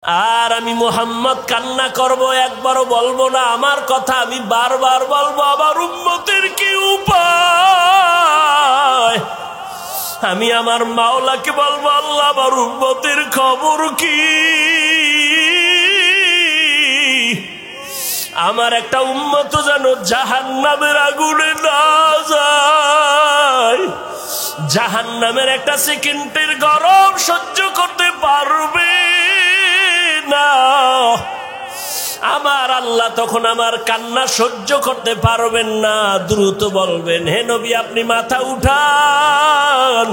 আর আমি মুহাম্মদ কান্না করব, একবারও বলবো না আমার কথা, আমি বারবার বলবো আমার উম্মতের কি উপায়। আমি আমার মাওলাকে বলবো, আল্লাহ আমার উম্মতের খবর কি। আমার একটা উম্মত যেন জাহান্নামের আগুনে না যায়, জাহান্নামের একটা সেকেন্ডের গরম সহ্য করতে পারবে না। আমার আল্লাহ তখন আমার কান্না সহ্য করতে পারবেন না, দ্রুত বলবেন, হে নবী আপনি মাথা উঠান,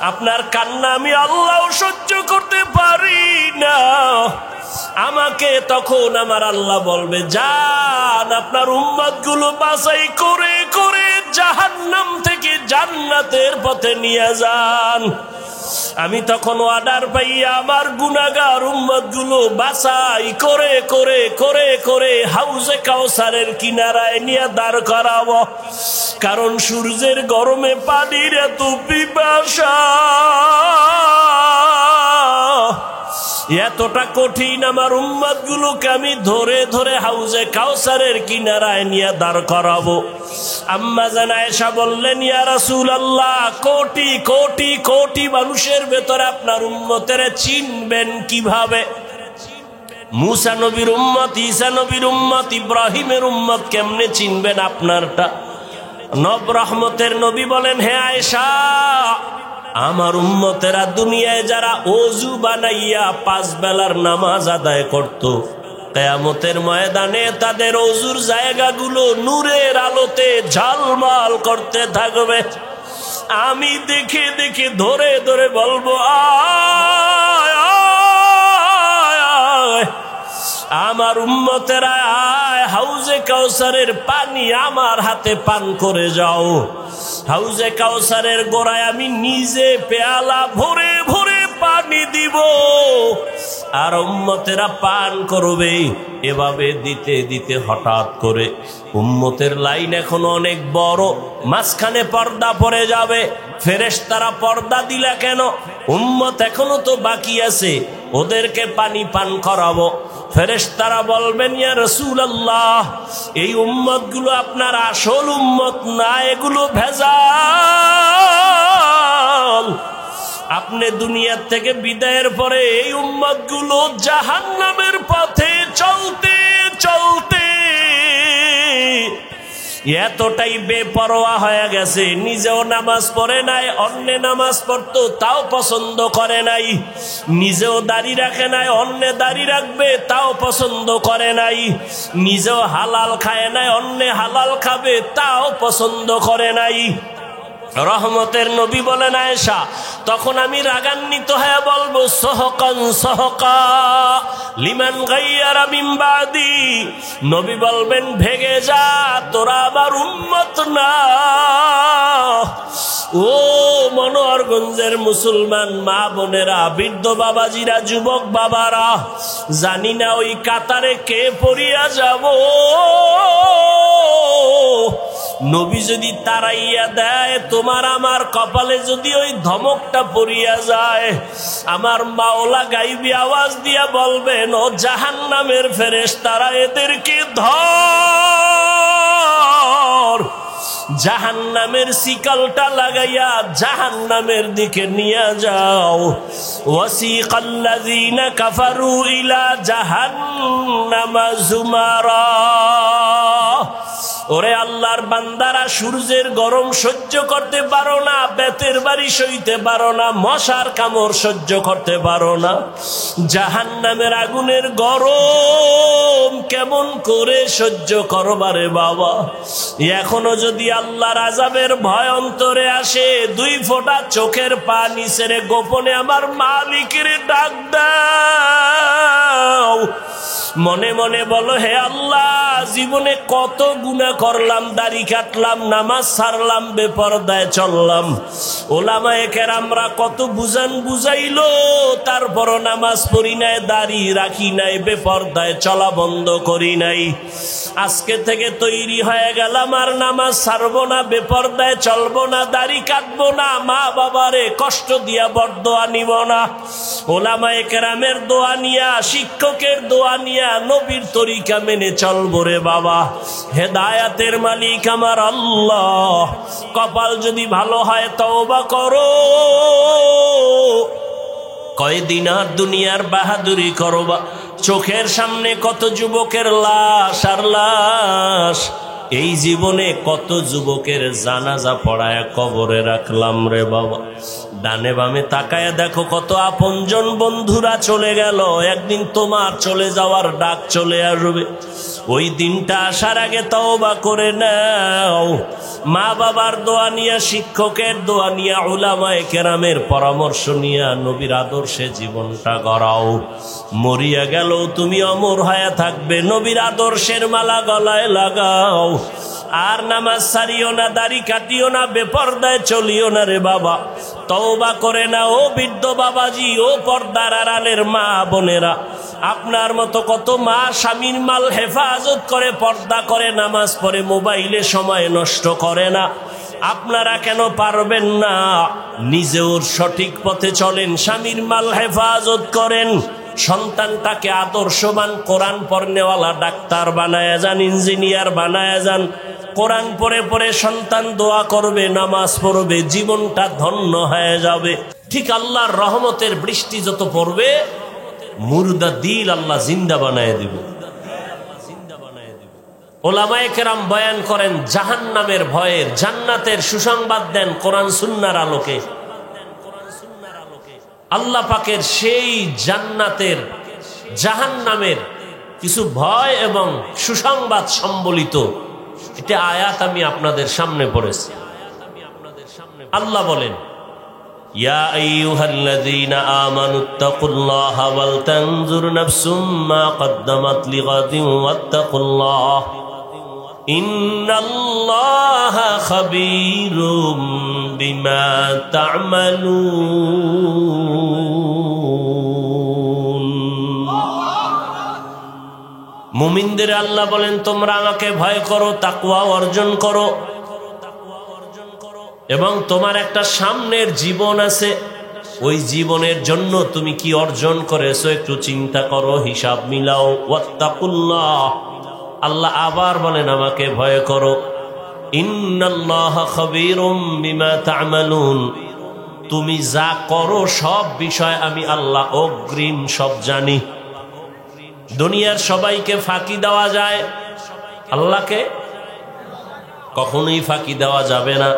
আপনার কান্না আমি আল্লাহ সহ্য করতে পারি না। আমাকে তখন আমার আল্লাহ বলবে, যান আপনার উম্মতগুলো বাছাই করে করে জাহান্নাম থেকে জান্নাতের পথে নিয়ে যান। আমি তখন অর্ডার পাইয়া আমার গুনাহগার উম্মতগুলো বাছাই করে করে করে করে হাউজে কাউসারের কিনারায় নিয়ে দাঁড় করাবো। কারণ সূর্যের গরমে পানির এত পিপাসা, এতটা কঠিন, আমার উম্মতগুলোকে আমি ধরে ধরে হাউজে কাউসারের কিনারায় নিয়ে দাঁড় করাবো। আম্মা জান আয়েশা বললেন, ইয়া রাসূলুল্লাহ, কোটি কোটি কোটি মানুষের ভেতরে আপনার উম্মতের চিনবেন কিভাবে? মুসা নবীর উম্মত, ঈসা নবীর উম্মত, ইব্রাহিমের উম্মত, কেমনে চিনবেন আপনারটা? নব রহমতের নবী বলেন, হে আয়েশা, আমার উম্মতেরা দুনিয়ায় যারা ওযু বানাইয়া 5 বেলার নামাজ আদায় করত, কিয়ামতের ময়দানে তাদের ওযুর জায়গাগুলো নূরের আলোতে ঝলমল করতে থাকবে। আমি দেখে দেখে ধরে ধরে বলবো, আয় আয়, আমার উম্মতেরা আয়, হাউজে কাউসারের পানি আমার হাতে পান করে যাও। হাউজে কাউসারের গোড়ায় আমি নিজে পেয়ালা ভরে ভরে পানি দিব, আর উম্মতেরা পান করবে। এভাবে দিতে দিতে হঠাৎ করে উম্মতের লাইন এখন অনেক বড়, মাঝখানে পর্দা পড়ে যাবে। ফেরেশতারা পর্দা দিলা কেন? উম্মত এখনো তো বাকি আছে, ওদেরকে পানি পান করাবো। ফেরেশতারা বলবেন, ইয়া রাসূলুল্লাহ, এই উম্মতগুলো আপনার আসল উম্মত না, এগুলো ভেজাল। আপনি দুনিয়া থেকে বিদায়ের পরে এই উম্মতগুলো জাহান্নামের পথে চলতে চলতে এতটাই বেপরোয়া হয়ে গেছে, নিজেও নামাজ পড়ে নাই, অন্য নামাজ পড়তো তাও পছন্দ করে নাই, নিজেও দাড়ি রাখে নাই, অন্য দাড়ি রাখবে তাও পছন্দ করে নাই, নিজেও হালাল খায় নাই, অন্য হালাল খাবে তাও পছন্দ করে নাই। রহমতের নবী বলেন, আয়েশা, তখন আমি রাগান্বিত হয়ে বলবো, সহকান সহকা লিমান গায়্যারা মিন বাদি। নবী বলবেন, ভেগে যা, তোরা আমার উম্মত না। ও মনোহরগঞ্জের মুসলমান মা বোনেরা, বৃদ্ধ বাবাজিরা, যুবক বাবারা, জানি না ওই কাতারে কে পড়িয়া যাব। নবী যদি তাড়াইয়া দেয়, তোমার আমার কপালে যদি ওই ধমকটা পড়িয়া যায়, আমার মাওলা গাইবি আওয়াজ দিয়া বলবেন, ও জাহান্নামের ফেরেশতারা, এদেরকে ধর, জাহান্নামের শিকলটা লাগাইয়া জাহান্নামের দিকে নিয়ে যাও। ওয়াসিকাল্লাযীনা কাফারু ইলা জাহান্নামা যুমারা। ওরে আল্লাহর বান্দারা, সূর্যের গরম সহ্য করতে পারো না, বেতের বাড়ি সইতে পারো না, মশার কামড় সহ্য করতে পারো না, জাহান্নামের আগুনের গরম কেমন করে সহ্য করবারে বাবা। এখনো যদি আল্লাহর আযাবের ভয় অন্তরে আসে, 2 ফোঁটা চোখের পানি ছেড়ে গোপনে আমার মালিকের ডাক দাও, মনে মনে বলো, হে আল্লাহ, জীবনে কত গুনাহ করলাম, দাড়ি কাটলাম, নামাজ ছাড়লাম, বেপরদায় চললাম। ওলামায়ে কেরামরা কত বুঝাইলো, তারপরও নামাজ পড়ি নাই, দাড়ি রাখি নাই, বেপরদায় চলা বন্ধ করি নাই। আজকে থেকে তৈরি হয়ে গেলাম, আর নামাজ ছাড়বো না, বেপরদায় চলবো না, দাড়ি কাটবো না, মা বাবারে কষ্ট দিয়া বরদোয়া নিব না। ওলামায়ে কেরামের দোয়া নিয়া, শিক্ষকের দোয়া নিয়া, নবীর তরিকা মেনে চলবো রে বাবা। হেদায়াতের মালিক আমার আল্লাহ। কপাল যদি ভালো হয় তওবা করো, কয়দিন আর দুনিয়ার বাহাদুরি করবা। চোখের সামনে কত যুবকের লাশ আর লাশ। এই জীবনে কত যুবকের জানাজা পড়ায় কবরে রাখলাম রে বাবা। ডানে বামে তাকায় দেখো কত আপনজন বন্ধুরা চলে গেল। একদিন তোমার চলে যাওয়ার ডাক চলে আসবে। ওই দিনটা আসার আগে তওবা করে নাও। মা বাবার দোয়া নিয়া, শিক্ষকের দোয়া নিয়া, উলামায়ে কেরামের পরামর্শ নিয়া নবীর আদর্শে জীবনটা গড়াও। মরিয়া গেল তুমি অমর হয়ে থাকবে। নবীর আদর্শের মালা গলায় লাগাও। আর নামাজ ছাড়িও না, দাড়ি কাটিও না, বেপরদায় চলিও না রে বাবা। তওবা করে না ও বৃদ্ধ বাবাজি, ও পর্দার আড়ালের মা বোনেরা। আপনার মতো কত মা স্বামীর মাল হেফাজত করে, পর্দা করে, নামাজ পড়ে, মোবাইলে সময় নষ্ট করে না। আপনারা কেন পারবেন না? নিজেও সঠিক পথে চলেন, স্বামীর মাল হেফাজত করেন, সন্তানটাকে আদর্শবান কোরআন পড়নেওয়ালা ডাক্তার বানায়া যান, ইঞ্জিনিয়ার বানায়া যান। কোরআন পড়ে পড়ে সন্তান দোয়া করবে, নামাজ পড়বে, জীবনটা ধন্য হয়ে যাবে। ঠিক আল্লাহর রহমতের বৃষ্টি যত পড়বে, মুর্দা দিল আল্লাহ জিন্দা বানায় দিব। ওলামায়ে কেরাম বয়ান করেন জাহান্নামের ভয়ের, জান্নাতের সুসংবাদ দেন কোরআন সুন্নাহর আলোকে। আল্লাহ পাকের সেই জান্নাতের, জাহান্নামের কিছু ভয় এবং সুসংবাদ সম্বলিত এটা আয়াত আমি আপনাদের সামনে পড়েছি। আল্লাহ বলেন, ইয়া আইয়ুহাল্লাযীনা আমানুত্তাকুল্লাহা ওয়াল তানজুর নাফসুম মা কদ্দামাত লিগাদিন ওয়াত্তাকুল্লাহ ইন্নাল্লাহা খাবীরুম বিমা তা'মালুন। মুমিনদের আল্লাহ বলেন তোমরা আমাকে ভয় করো, তাকওয়া অর্জন করো, এবং তোমার একটা সামনের জীবন আছে, ওই জীবনের জন্য তুমি কি অর্জন করেছো একটু চিন্তা করো, হিসাব মিলাও। ওয়াত্তাকুল্লাহ, আল্লাহ আবার বলেন আমাকে ভয় করো। ইন্নাল্লাহা খাবীরুম বিমা তা'মালুন, তুমি যা করো সব বিষয় আমি আল্লাহ অগ্রিম সব জানি। দুনিয়ার সবাইকে ফাঁকি দেওয়া যায়, আল্লাহকে কখনোই ফাঁকি দেওয়া যাবে না।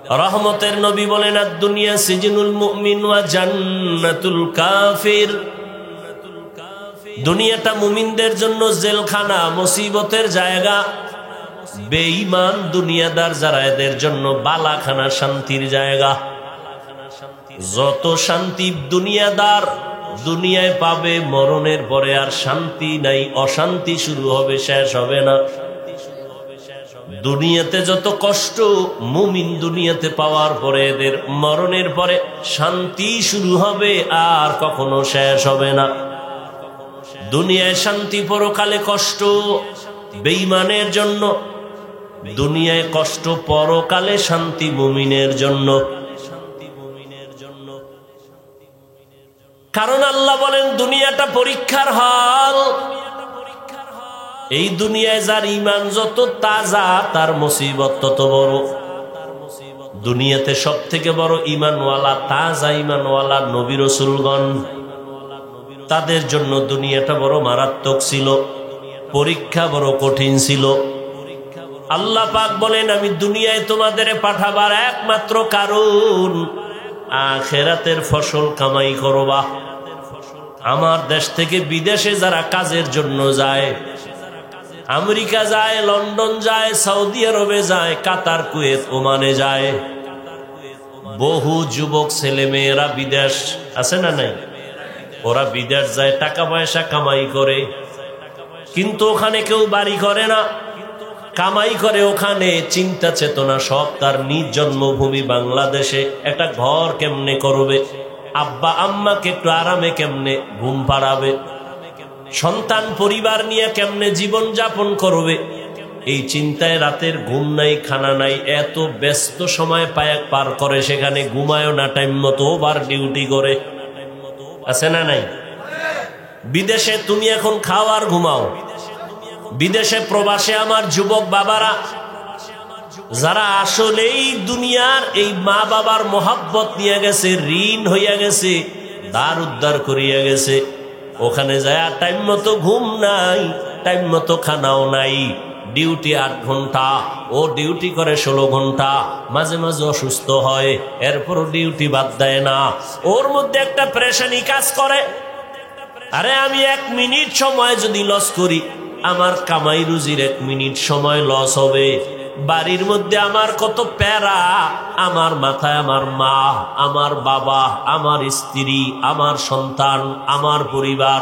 রহমতের নবী বলেন আদ-দুনিয়া সিজনুল মুমিন ওয়া জান্নাতুল কাফির। দুনিয়াটা মুমিনদের জন্য জেলখানা, মুসিবতের জায়গা। বেঈমান দুনিয়াদার যারা, এদের জন্য বালাখানা, শান্তির জায়গা। যত শান্তি দুনিয়াদার দুনিয়ায় পাবে, মরণের পরে আর শান্তি নাই, অশান্তি শুরু হবে, শেষ হবে না। দুনিয়াতে যত কষ্ট মুমিন দুনিয়াতে পাওয়ার পরে, এদের মরণের পরে শান্তি শুরু হবে, আর কখনো শেষ হবে না। দুনিয়ায় শান্তি, পরকালে কষ্ট বেঈমানের জন্য। দুনিয়ায় কষ্ট, পরকালে শান্তি মুমিনের জন্য। কারণ আল্লাহ বলেন দুনিয়াটা পরীক্ষার হল। এই দুনিয়ায় যার ঈমান যত তাজা, তার মুসিবত তত বড়। দুনিয়াতে সব থেকে বড় ঈমানওয়ালা, তাজা ঈমানওয়ালা নবী রাসূলগণ। তাদের জন্য দুনিয়াটা বড় মারাত্মক ছিল, পরীক্ষা বড় কঠিন ছিল। আল্লাহ পাক বলেন আমি দুনিয়ায় তোমাদের পাঠাবার একমাত্র কারণ আখিরাতের ফসল কামাই করবা। আমার দেশ থেকে বিদেশে যারা কাজের জন্য যায়, আমেরিকা যায়, লন্ডন যায়, সৌদি আরবে যায়, কাতার, কুয়েত, ওমানে যায়, বহু যুবক ছেলে মেয়েরা বিদেশ আছে না নাই? ওরা বিদেশ যায়, টাকা পয়সা কামাই করে, কিন্তু ওখানে কেউ বাড়ি করে না, কামাই করে ওখানে, চিন্তা চেতনা সব তার নিজ জন্মভূমি বাংলাদেশে একটা ঘর কেমনে করবে, আব্বা আম্মাকে একটু আরামে কেমনে ঘুম পাড়াবে, সন্তান পরিবার নিয়ে কেমনে জীবন যাপন করবে, এই চিন্তায় রাতের ঘুম নাই, খানা নাই, এত ব্যস্ত সময় পার করে, সেখানে ঘুমায়ও না টাইম মতো, ওভার ডিউটি করে, আছে না নাই? বিদেশে তুমি এখন খাও আর ঘুমাও, বিদেশে প্রবাসে আমার যুবক বাবারা যারা আসলেই দুনিয়ার এই মা বাবার মোহাব্বত নিয়ে গেছে, ঋণ হইয়া গেছে, দ্বার উদ্ধার করিয়া গেছে, ওখানে যায় টাইম মতো ঘুম নাই, টাইম মতো খানাও নাই, ডিউটি 8 ঘন্টা, ও ডিউটি করে 16 ঘন্টা, মাঝে মাঝে অসুস্থ হয়, এরপরও ডিউটি বাদ দেয় না, ওর মধ্যে একটা পেরেশানি কাজ করে, আরে আমি 1 মিনিট সময় যদি লস করি, আমার কামাই রুজির 1 মিনিট সময় লস হবে, বাড়ির মধ্যে আমার কত প্যারা, আমার মাথায় আমার মা, আমার বাবা, আমার স্ত্রী, আমার সন্তান, আমার পরিবার,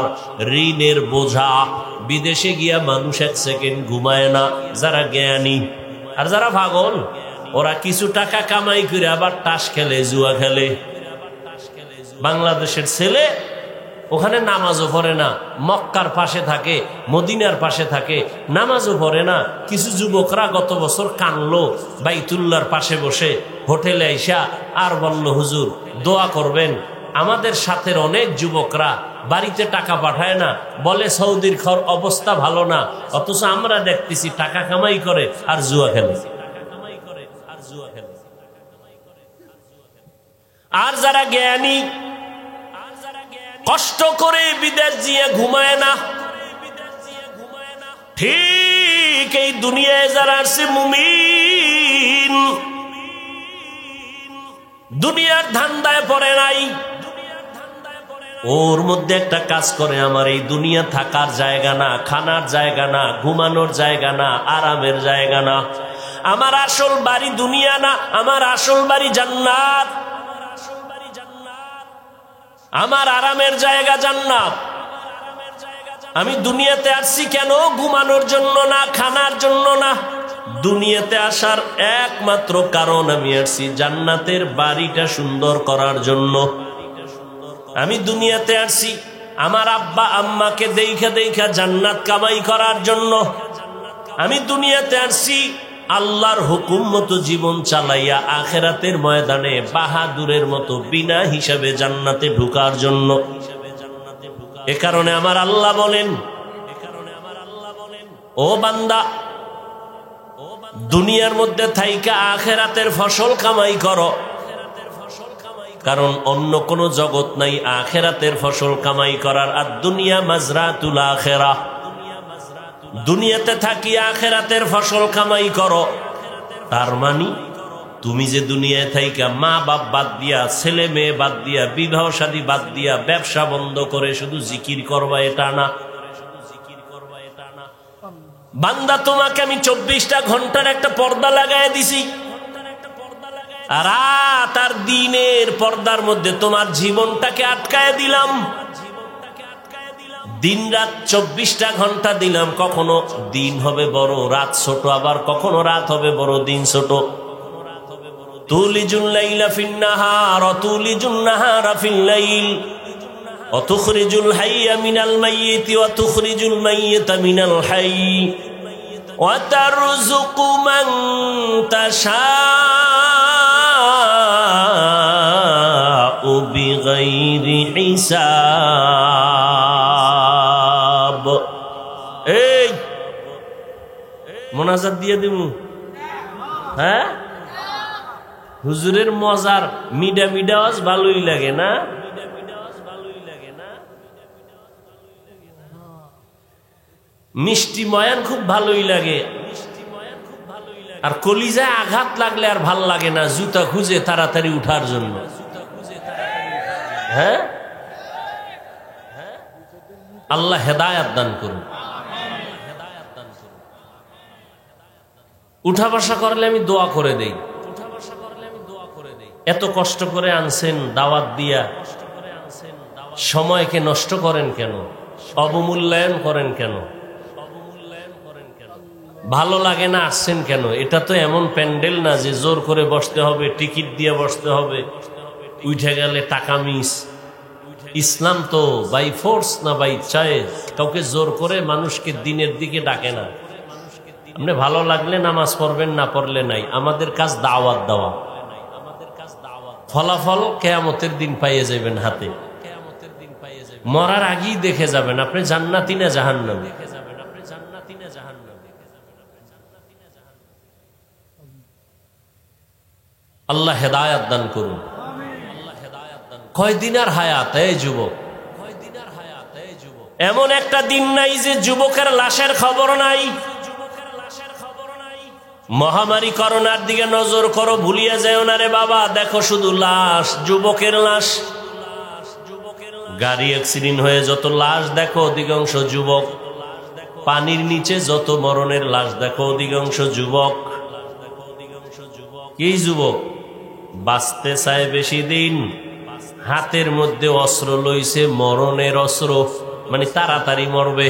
ঋণের বোঝা। বিদেশে গিয়া মানুষ 1 সেকেন্ড ঘুমায় না, যারা জ্ঞানী। আর যারা পাগল, ওরা কিছু টাকা কামাই করে আবার তাস খেলে, জুয়া খেলে। বাংলাদেশের ছেলে ওখানে নামাজও পড়ে না, মক্কার পাশে থাকে, মদিনার পাশে থাকে, নামাজও পড়ে না। কিছু যুবকরা গত বছর কানলো বাইতুল্লাহর পাশে বসে, হোটেলে আইসা আর বলল, হুজুর দোয়া করবেন। আমাদের সাথে অনেক যুবকরা বাড়িতে টাকা পাঠায় না, বলে সৌদির অবস্থা ভালো না, অথচ আমরা দেখতেছি টাকা কামাই করে আর জুয়া খেলে। আর যারা জ্ঞানী, কষ্ট করে বিদেশ গিয়ে ঘুমায় না, ঠিক এই দুনিয়ায় যারা আছে মুমিন, দুনিয়ার ধান্দায় পড়ে নাই, ওর মধ্যে একটা কাজ করে, আমার এই দুনিয়া থাকার জায়গা না, খানার জায়গা না, ঘুমানোর জায়গা না, আরামের জায়গা না, আমার আসল বাড়ি দুনিয়া না, আমার আসল বাড়ি জান্নাত, আমার আরামের জায়গা জান্নাত। আমি দুনিয়াতে আসছি কেন? ঘুমানোর জন্য না, খানার জন্য না। দুনিয়াতে আসার একমাত্র কারণ, আমি আসছি জান্নাতের বাড়িটা সুন্দর করার জন্য। আমি দুনিয়াতে আসছি আমার আব্বা আম্মাকে দেখা দেখা জান্নাত কামাই করার জন্য। আমি দুনিয়াতে আসছি আল্লাহর হুকুম মতো জীবন চালাইয়া আখেরাতের ময়দানে বাহাদুরের মতো বিনা হিসাবে জান্নাতে ঢুকার জন্য। এ কারণে আমার আল্লাহ বলেন, ও বান্দা, দুনিয়ার মধ্যে থাইকা আখেরাতের ফসল কামাই করো, কারণ অন্য কোন জগৎ নাই আখেরাতের ফসল কামাই করার। আর দুনিয়া মাজরাতুল আখিরাহ, দুনিয়াতে থাকি আখেরাতের ফসল কামাই করো। তার মানে তুমি যে দুনিয়ায় থাইকা মা বাপ বাদ দিয়া, ছেলে মেয়ে বাদ দিয়া, বিবাহ শাদী বাদ দিয়া, ব্যবসা বন্ধ করে শুধু জিকির করবা, এটা না। বান্দা, তোমাকে আমি 24টা ঘন্টার একটা পর্দা লাগায় দিছি, রাত আর দিনের পর্দার মধ্যে তোমার জীবনটাকে আটকায় দিলাম। দিন রাত 24টা ঘন্টা দিলাম, কখনো দিন হবে বড়, রাত ছোট, আবার কখনো রাত হবে বড়, দিন ছোট। তুলিজুল লাইলা ফিন নাহার ওয়া তুলিজুন নাহারা ফিল লাইল ওয়া তুখরিজুল হাইয়া মিনাল মাইয়িতি ওয়া তুখরিজুল মাইয়িতা মিনাল হাইয়্যি ওয়া তারযুকু মান তাশাউ বিগাইরি হিসাব। এই মোনাজাত দিয়ে দিব, হ্যাঁ? হুজুরের মজার মিডা মিডা আওয়াজ ভালোই লাগে না? মিষ্টি ময়ান খুব ভালোই লাগে, আর কলিজায় আঘাত লাগলে আর ভাল লাগে না, জুতা খুঁজে তাড়াতাড়ি উঠার জন্য। হ্যাঁ, আল্লাহ হেদায়াত দান করুন। উঠা বসা করলে আমি দোয়া করে দেই। এত কষ্ট করে আনছেন দাওয়াত দিয়া, সময়কে নষ্ট করেন কেন? অবমূল্যায়ন করেন কেন? ভালো লাগে না, আসছেন কেন? এটা তো এমন প্যান্ডেল না যে জোর করে বসতে হবে, টিকিট দিয়ে বসতে হবে, উঠে গেলে টাকা মিস। ইসলাম তো বাই ফোর্স না বাই চয়েস, কাউকে জোর করে মানুষকে দিনের দিকে ডাকে না। আপনি ভালো লাগলে নামাজ পড়বেন, না পড়লে নাই। আমাদের কাজ দাওয়াত দেওয়া। ফলাফল কিয়ামতের দিন পাইয়ে যাবেন হাতে। মরার আগেই দেখে যাবেন আপনি জান্নাতি না জাহান্নামী। আল্লাহ হেদায়াত দান করুন। কয়দিনের হায়াত এই যুবক, এমন একটা দিন নাই যে যুবকের লাশের খবর নাই। মহামারী করোনার দিকে নজর করো, ভুলিয়ে যাও না রে বাবা। দেখো শুধু লাশ, যুবকের লাশ। গাড়ি অ্যাক্সিডেন্ট হয়ে যত লাশ দেখো, অধিকাংশ যুবক। পানির নিচে যত মরণের লাশ দেখো, অধিকাংশ যুবক। কি যুবক বাঁচতে চায় বেশি দিন, হাতের মধ্যে অস্ত্র লইছে, মরণের অস্ত্র, মানে তাড়াতাড়ি মরবে।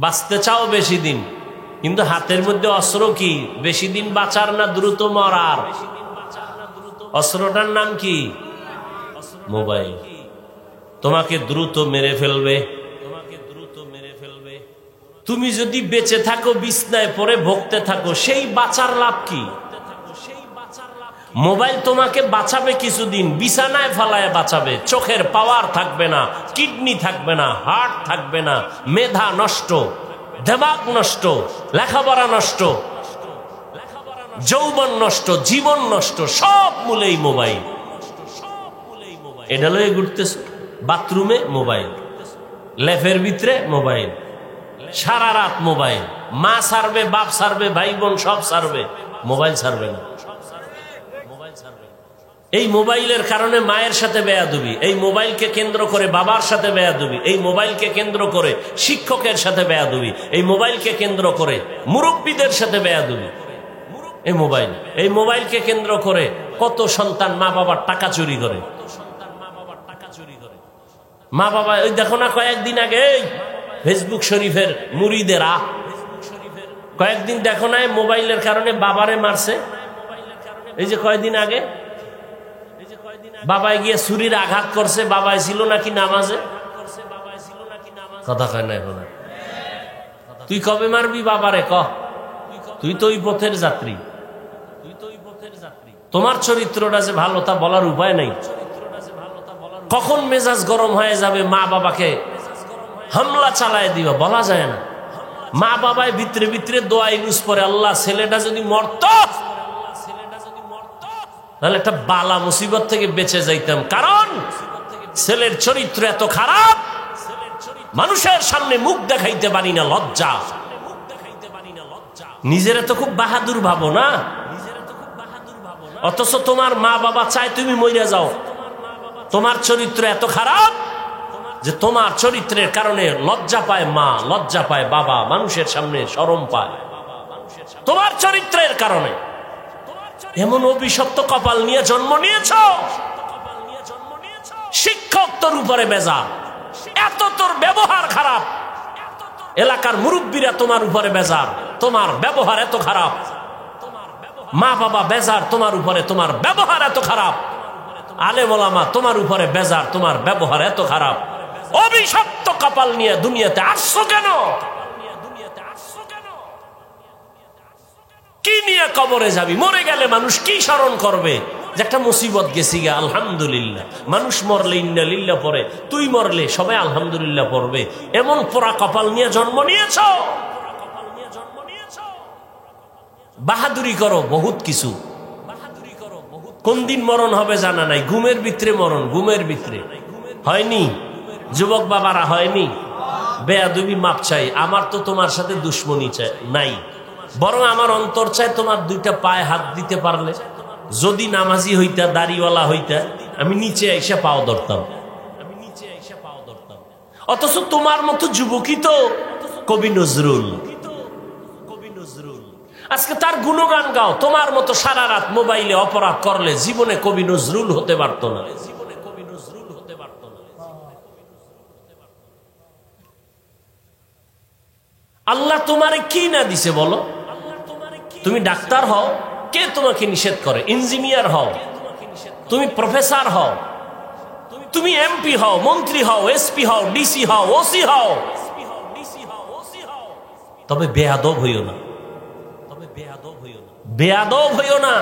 বাঁচতে চাও বেশি দিন, কিন্তু হাতের মধ্যে অস্ত্র কি? বেশি দিন বাঁচার না দ্রুত মরার? অস্ত্রটার নাম কি? মোবাইল। তোমাকে দ্রুত মেরে ফেলবে। তুমি যদি বেঁচে থাকো, বিছনায় পড়ে ভুগতে থাকো, সেই বাঁচার লাভ কি? মোবাইল তোমাকে বাঁচাবে কিছুদিন, বিছানায় ফালায় বাঁচাবে। চোখের পাওয়ার থাকবে না, কিডনি থাকবে না, হার্ট থাকবে না, মেধা নষ্ট, দিমাগ নষ্ট, লেখাপড়া নষ্ট, যৌবন নষ্ট, জীবন নষ্ট, সব মূলেই মোবাইল। এটা লয়ে ঘুরতেছ, বাথরুমে মোবাইল, লেফের ভিতরে মোবাইল, সারা রাত মোবাইল। মা সারবে, বাপ সারবে, ভাই বোন সব সারবে, মোবাইল সারবে না। এই মোবাইলের কারণে মায়ের সাথে বেয়াদবি, এই মোবাইলকে কেন্দ্র করে বাবার সাথে বেয়াদবি, এই মোবাইলকে কেন্দ্র করে শিক্ষকের সাথে বেয়াদবি, এই মোবাইলকে কেন্দ্র করে মুরব্বীদের সাথে বেয়াদবি। এই মোবাইলকে কেন্দ্র করে কত সন্তান মা বাবার টাকা চুরি করে। মা বাবা ওই দেখো না, কয়েকদিন আগে ফেসবুক শরীফের মুরিদেরা কয়েকদিন দেখো না মোবাইলের কারণে বাবারে মারছে। এই যে কয়েকদিন আগে বাবাই গিয়ে ছুরির আঘাত করছে, বাবাই ছিল নাকি নামাজে। কথা কয় না এখন। তুই কবে মারবি বাবারে? ক, তুই তো ওই পথের যাত্রী। তোমার চরিত্রটা যে ভালো তা বলার উপায় নাই। কখন মেজাজ গরম হয়ে যাবে মা বাবাকে হামলা চালায় দিবা বলা যায় না। মা বাবায় ভিতরে ভিতরে দোয়া ইউজ করে, আল্লাহ ছেলেটা যদি মরত তাহলে একটা বালা মুসিবত থেকে বেঁচে যাইতাম। কারণ ছেলের চরিত্র এত খারাপ, মানুষের সামনে মুখ দেখাইতে পারি না, লজ্জা। নিজেরা তো খুব বাহাদুর ভাবো না, অথচ তোমার মা বাবা চায় তুমি মইরা যাও। তোমার চরিত্র এত খারাপ যে তোমার চরিত্রের কারণে লজ্জা পায় মা, লজ্জা পায় বাবা, মানুষের সামনে শরম পায় তোমার চরিত্রের কারণে। এমন অভিশপ্ত কপাল নিয়ে জন্ম নিয়েছ। শিক্ষক তোর উপরে বেজার, এত তোর ব্যবহার খারাপ। এলাকার মুরব্বীরা তোমার উপরে বেজার, তোমার ব্যবহার এত খারাপ। মা বাবা বেজার তোমার উপরে, তোমার ব্যবহার এত খারাপ। আলেম ওলামা তোমার উপরে বেজার, তোমার ব্যবহার এত খারাপ। অভিশপ্ত কপাল নিয়ে দুনিয়াতে আসছো কেন? কি নিয়ে কবরে যাবি? মরে গেলে মানুষ কি স্মরণ করবে? যে একটা মুসিবত গেছি গা, আলহামদুলিল্লাহ। মানুষ মরলে ইন্না লিল্লাহ পড়ে, তুই মরলে সবাই আলহামদুলিল্লাহ পড়বে। এমন পোড়া কপাল নিয়ে জন্ম নিয়েছ। বাহাদুরি করো বহুত কিছু, কোন দিন মরণ হবে জানা নাই। ঘুমের ভিতরে মরণ, ঘুমের ভিতরে হয়নি? যুবক বাবারা হয়নি? বেয়াদবি মাপ চাই। আমার তো তোমার সাথে দুশ্মনী চাই নাই, বরং আমার অন্তর চায় তোমার দুইটা পায়ে হাত দিতে পারলে। যদি নামাজি হইতা, দাড়িওয়ালা হইতা, আমি নিচে এসে পাও ধরতাম। অথচ তোমার মতো যুবকই তো কবি নজরুল। আজকে তার গুণগান গাও। তোমার মতো সারা রাত মোবাইলে অপরাধ করলে জীবনে কবি নজরুল হতে পারতো না। আল্লাহ তোমারে কি না দিছে বলো? তুমি ডাক্তার হও, কে তোমাকে নিষেধ করে? ইঞ্জিনিয়ার হও, তুমি প্রফেসর হও, তুমি এমপি হও, মন্ত্রী হও, এসপি হও, ডিসি হও, ওসি হও, তবে বেয়াদব হইও না। বেয়াদব হইও না।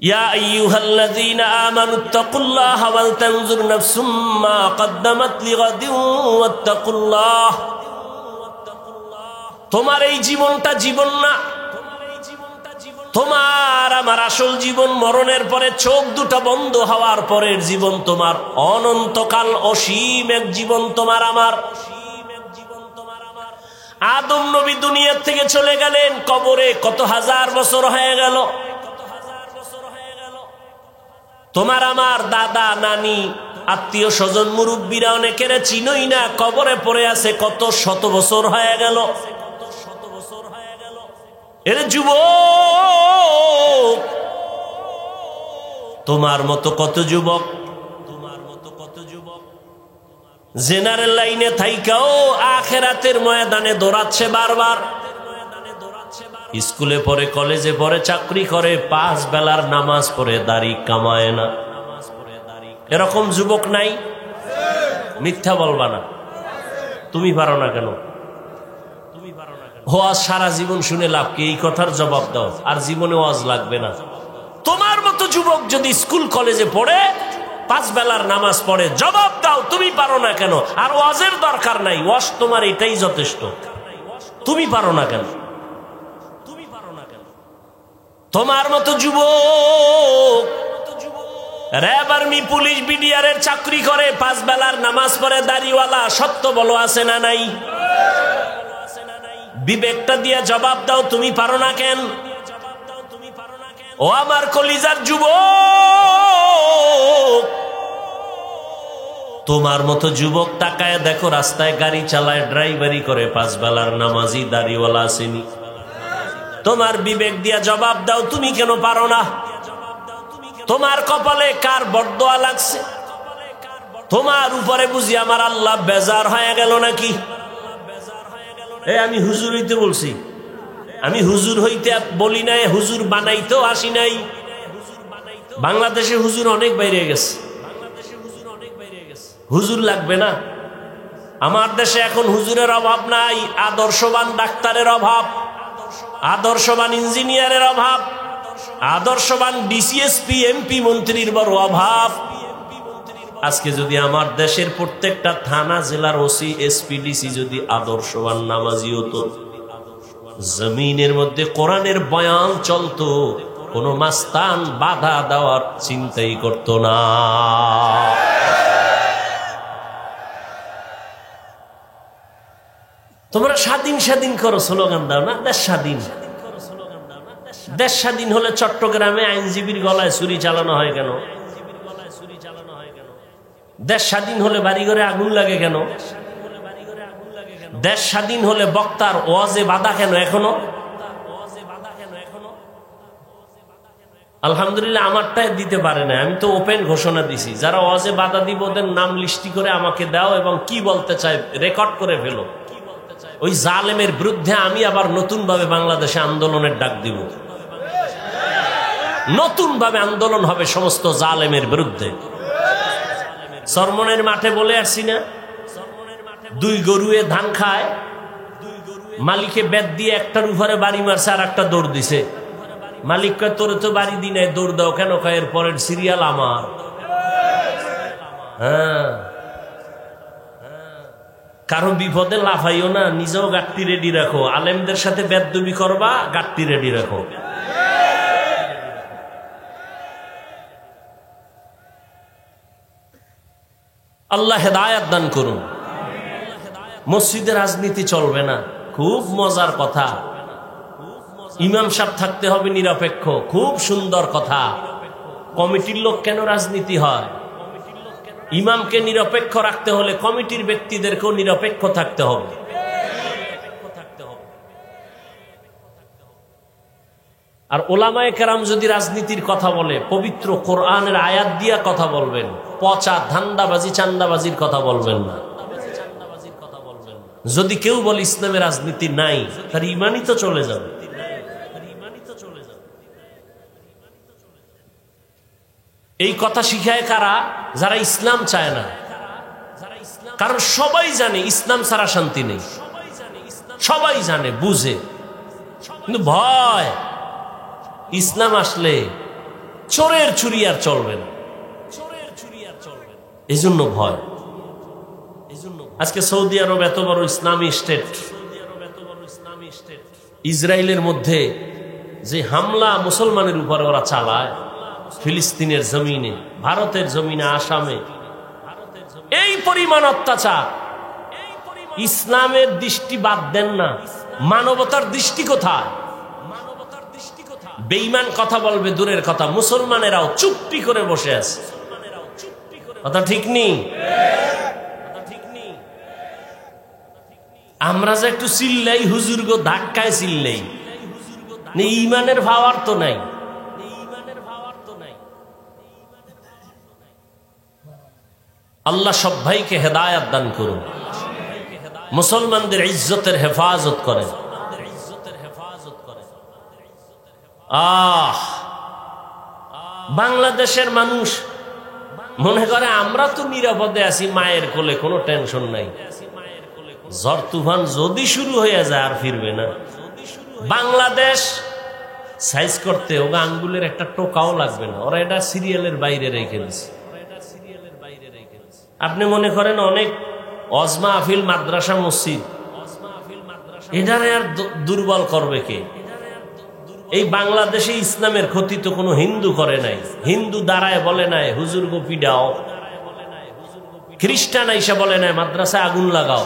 ইয়া আইয়ুহাল্লাযীনা আমানুত্তাকুল্লাহা ওয়াল তানজুর নাফসুম মা কদ্দামাত লিগাদিন ওয়াত্তাকুল্লাহ। তোমার এই জীবনটা জীবন না, তোমার আমার আসল জীবন মরণের পরে, চোখ দুটা বন্ধ হওয়ার পরের জীবন তোমার, অনন্তকাল অসীম এক জীবন তোমার আমার। আদম নবী দুনিয়া থেকে চলে গেলেন, কবরে কত হাজার বছর হয়ে গেল। তোমার আমার দাদা নানি আত্মীয় স্বজন মুরব্বীরা অনেকের চিনই না, কবরে পড়ে আছে কত শত বছর হয়ে গেল। এর যুবক, তোমার মতো কত যুবক, জেনারেল লাইনে থাইকাও আখেরাতের ময়দানে দৌড়াচ্ছে বারবার। স্কুলে পড়ে, কলেজে পড়ে, চাকরি করে, 5 বেলার নামাজ পড়ে, দাড়ি কামায় না। এরকম যুবক নাই? মিথ্যা বলবা না। তুমি পারো না কেন? ওয়াজ সারা জীবন শুনে লাভ কি? এই কথার জবাব দাও, আর জীবনে ওয়াজ লাগবে না। তোমার মতো যুবক যদি স্কুল কলেজে পড়ে, 5 বেলার নামাজ পড়ে, জবাব দাও তুমি পারো না কেন? আর ওয়াজের দরকার নাই, ওয়াজ তোমার এটাই যথেষ্ট। তুমি পারো না কেন? তোমার মতো যুবক র‍্যাব, আর্মি, পুলিশ, বিডিআর এর চাকরি করে, 5 বেলার নামাজ পড়ে, দাড়িওয়ালা, সত্য বলো আছে না নাই? বিবেকটা দিয়ে জবাব দাও তুমি পারো না কেন? ও আমার কলিজার যুবক, তোমার মতো যুবক তাকায় দেখো, রাস্তায় গাড়ি চালায়, ড্রাইভারি করে, 5 বেলার নামাজি, দাড়িওয়ালা আসেনি। তোমার বিবেক দিয়া জবাব দাও তুমি কেন পারো না? তোমার কপালে কার বরদোয়া লাগছে? তোমার উপরে বুঝি আমার আল্লাহ বেজার হয়ে গেল নাকি? আমি হুজুর হইতে বলছি, আমি হুজুর হইতে বলি নাই, হুজুর বানাইতেও আসি নাই। বাংলাদেশে হুজুর অনেক বাইরে গেছে, হুজুর লাগবে না। আমার দেশে এখন হুজুরের অভাব নাই, আদর্শবান ডাক্তারের অভাব, আদর্শবান ইঞ্জিনিয়ারের অভাব, আদর্শবান ডিসিএসপি, এমপি, মন্ত্রীর বড় অভাব। আজকে যদি আমার দেশের প্রত্যেকটা থানা, জেলার ওসি, এসপি, ডিসি যদি আদর্শবান নামাজি হতো, জমিনের মধ্যে কোরআনের বয়ান চলতো, কোন মাস্তান বাধা দেওয়ার চিন্তাই করত না। তোমরা স্বাধীন স্বাধীন করো, স্লোগান দাও না, দেশ স্বাধীন। দেশ স্বাধীন হলে চট্টগ্রামে আইনজীবীর গলায় ছুরি চালানো হয় কেন? দেশ স্বাধীন হলে বাড়িঘরে আগুন লাগে কেন? দেশ স্বাধীন হলে বক্তার ওয়াজে বাধা কেন এখনো? আলহামদুলিল্লাহ আমারটাই দিতে পারে না, আমি তো ওপেন ঘোষণা দিছি, যারা ওয়াজে বাধা দিব ওদের নাম লিস্টি করে আমাকে দাও, এবং কি বলতে চাই রেকর্ড করে ফেলো। ওই জালেমের বিরুদ্ধে আমি আবার নতুন ভাবে বাংলাদেশে আন্দোলনের ডাক দিব। নতুন ভাবে আন্দোলন হবে সমস্ত জালেমের বিরুদ্ধে। চরমনের মাঠে বলে আসছি না, 2 গরুয়ে ধান খায়, মালিকে বেদ দিয়ে একটার উপরে বাড়ি মারছে, আর একটা দৌড় দিছে। মালিক কয় তোরে তো বাড়ি দি নাই, দৌড় দাও কেন? কয় এর পরের সিরিয়াল আমার। হ্যাঁ, কারো বিপদে লাফাইও না, নিজেও গাট্টি রেডি রাখো। আলেমদের সাথে বেদবি করবা, গাট্টি রেডি রাখো। আল্লাহ হেদায়েত দান করুন। মসজিদে রাজনীতি চলবে না, খুব মজার কথা। ইমাম সাহেব থাকতে হবে নিরপেক্ষ, খুব সুন্দর কথা। কমিটির লোক কেন রাজনীতি হয়? ইমামকে নিরপেক্ষ রাখতে হলে কমিটির ব্যক্তিদেরকেও নিরপেক্ষ থাকতে হবে। আর ওলামায়ে কেরাম যদি রাজনীতির কথা বলে পবিত্র কোরআনের আয়াত দিয়া কথা বলবেন, পচা ধান্দাবাজি চান্দাবাজির কথা বলবেন না। যদি কেউ বলে ইসলামে রাজনীতি নাই, তার ইমানই তো চলে যাবে। এই কথা শিখায় কারা? যারা ইসলাম চায় না। কারণ সবাই জানে ইসলাম ছাড়া শান্তি নেই, সবাই জানে বুঝে, কিন্তু ভয় ইসলাম আসলে চোরের চুরি আর চলবে না, এই জন্য ভয়। আজকে সৌদি আরব এত বড় ইসলামী স্টেট, ইসরায়েলের মধ্যে যে হামলা মুসলমানের উপরে ওরা চালায়, ফিলিস্তিনের জমিনে, ভারতের জমিনে, আসামে এই পরিমাণ অত্যাচার, ইসলামের দৃষ্টি বাদ দেন না, মানবতার দৃষ্টি কোথায়? বেঈমান কথা বলবে দূরের কথা, মুসলমানেরাও চুপটি করে বসে আছে। কথা ঠিক নেই? আমরা যে একটু চিল্লাই, হুজুর গো ধাক্কায় চিল্লাই, ইমানের ভাবার তো নাই। আল্লাহ সব ভাইকে হেদায়াত দান করুন, মুসলমানদের ইজ্জতের হেফাজত করেন। বাংলাদেশের মানুষ মনে করে আমরা তো নিরাপদে আছি, মায়ের কোলে, কোনো টেনশন নাই। ঝড় তুফান যদি শুরু হয়ে যায় আর ফিরবে না। বাংলাদেশ সাইজ করতে ওগা আঙ্গুলের একটা টোকাও লাগবে না, ওরা এটা সিরিয়ালের বাইরে রেখে দিচ্ছে। আপনি মনে করেন অনেক অজমা আফিল মাদ্রাসা মসজিদ, এটারে আর দুর্বল করবে কে? এই বাংলাদেশে ইসলামের ক্ষতি তো কোনো হিন্দু করে নাই, হিন্দু দাঁড়ায় বলে নাই হুজুর গো পিডাও, খ্রিস্টান আইসা বলে নাই মাদ্রাসায় আগুন লাগাও।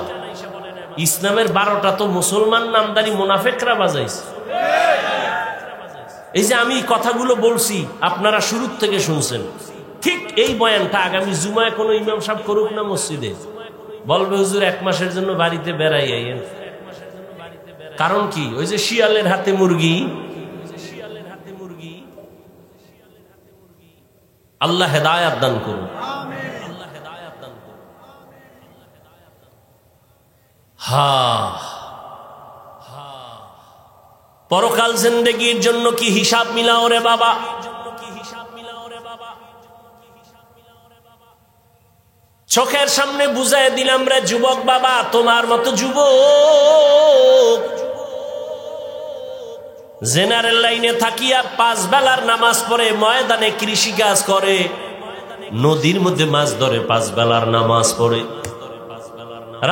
ইসলামের 12টা তো মুসলমান নামদারি মুনাফেকরা বাজাইছে। এই যে আমি কথাগুলো বলছি আপনারা শুরু থেকে শুনছেন, ঠিক এই বয়ানটা আগামী জুমায় কোনো ইমাম সাহেব করুক না মসজিদে, বলবে হুজুর 1 মাসের জন্য বাড়িতে বেড়াই আইয়েন। কারণ কি? ওই যে শিয়ালের হাতে মুরগি। আল্লাহ হেদায়াত দান করুন। পরকাল জিন্দেগির জন্য কি হিসাব মিলাও রে বাবা। চোখের সামনে বুঝাই দিলাম রে যুবক বাবা, তোমার মতো যুবক জেনারেল লাইনে থাকিয়া 5 বেলার নামাজ পড়ে, ময়দানে কৃষি কাজ করে, নদীর মধ্যে মাছ ধরে, 5 বেলার নামাজ পড়ে,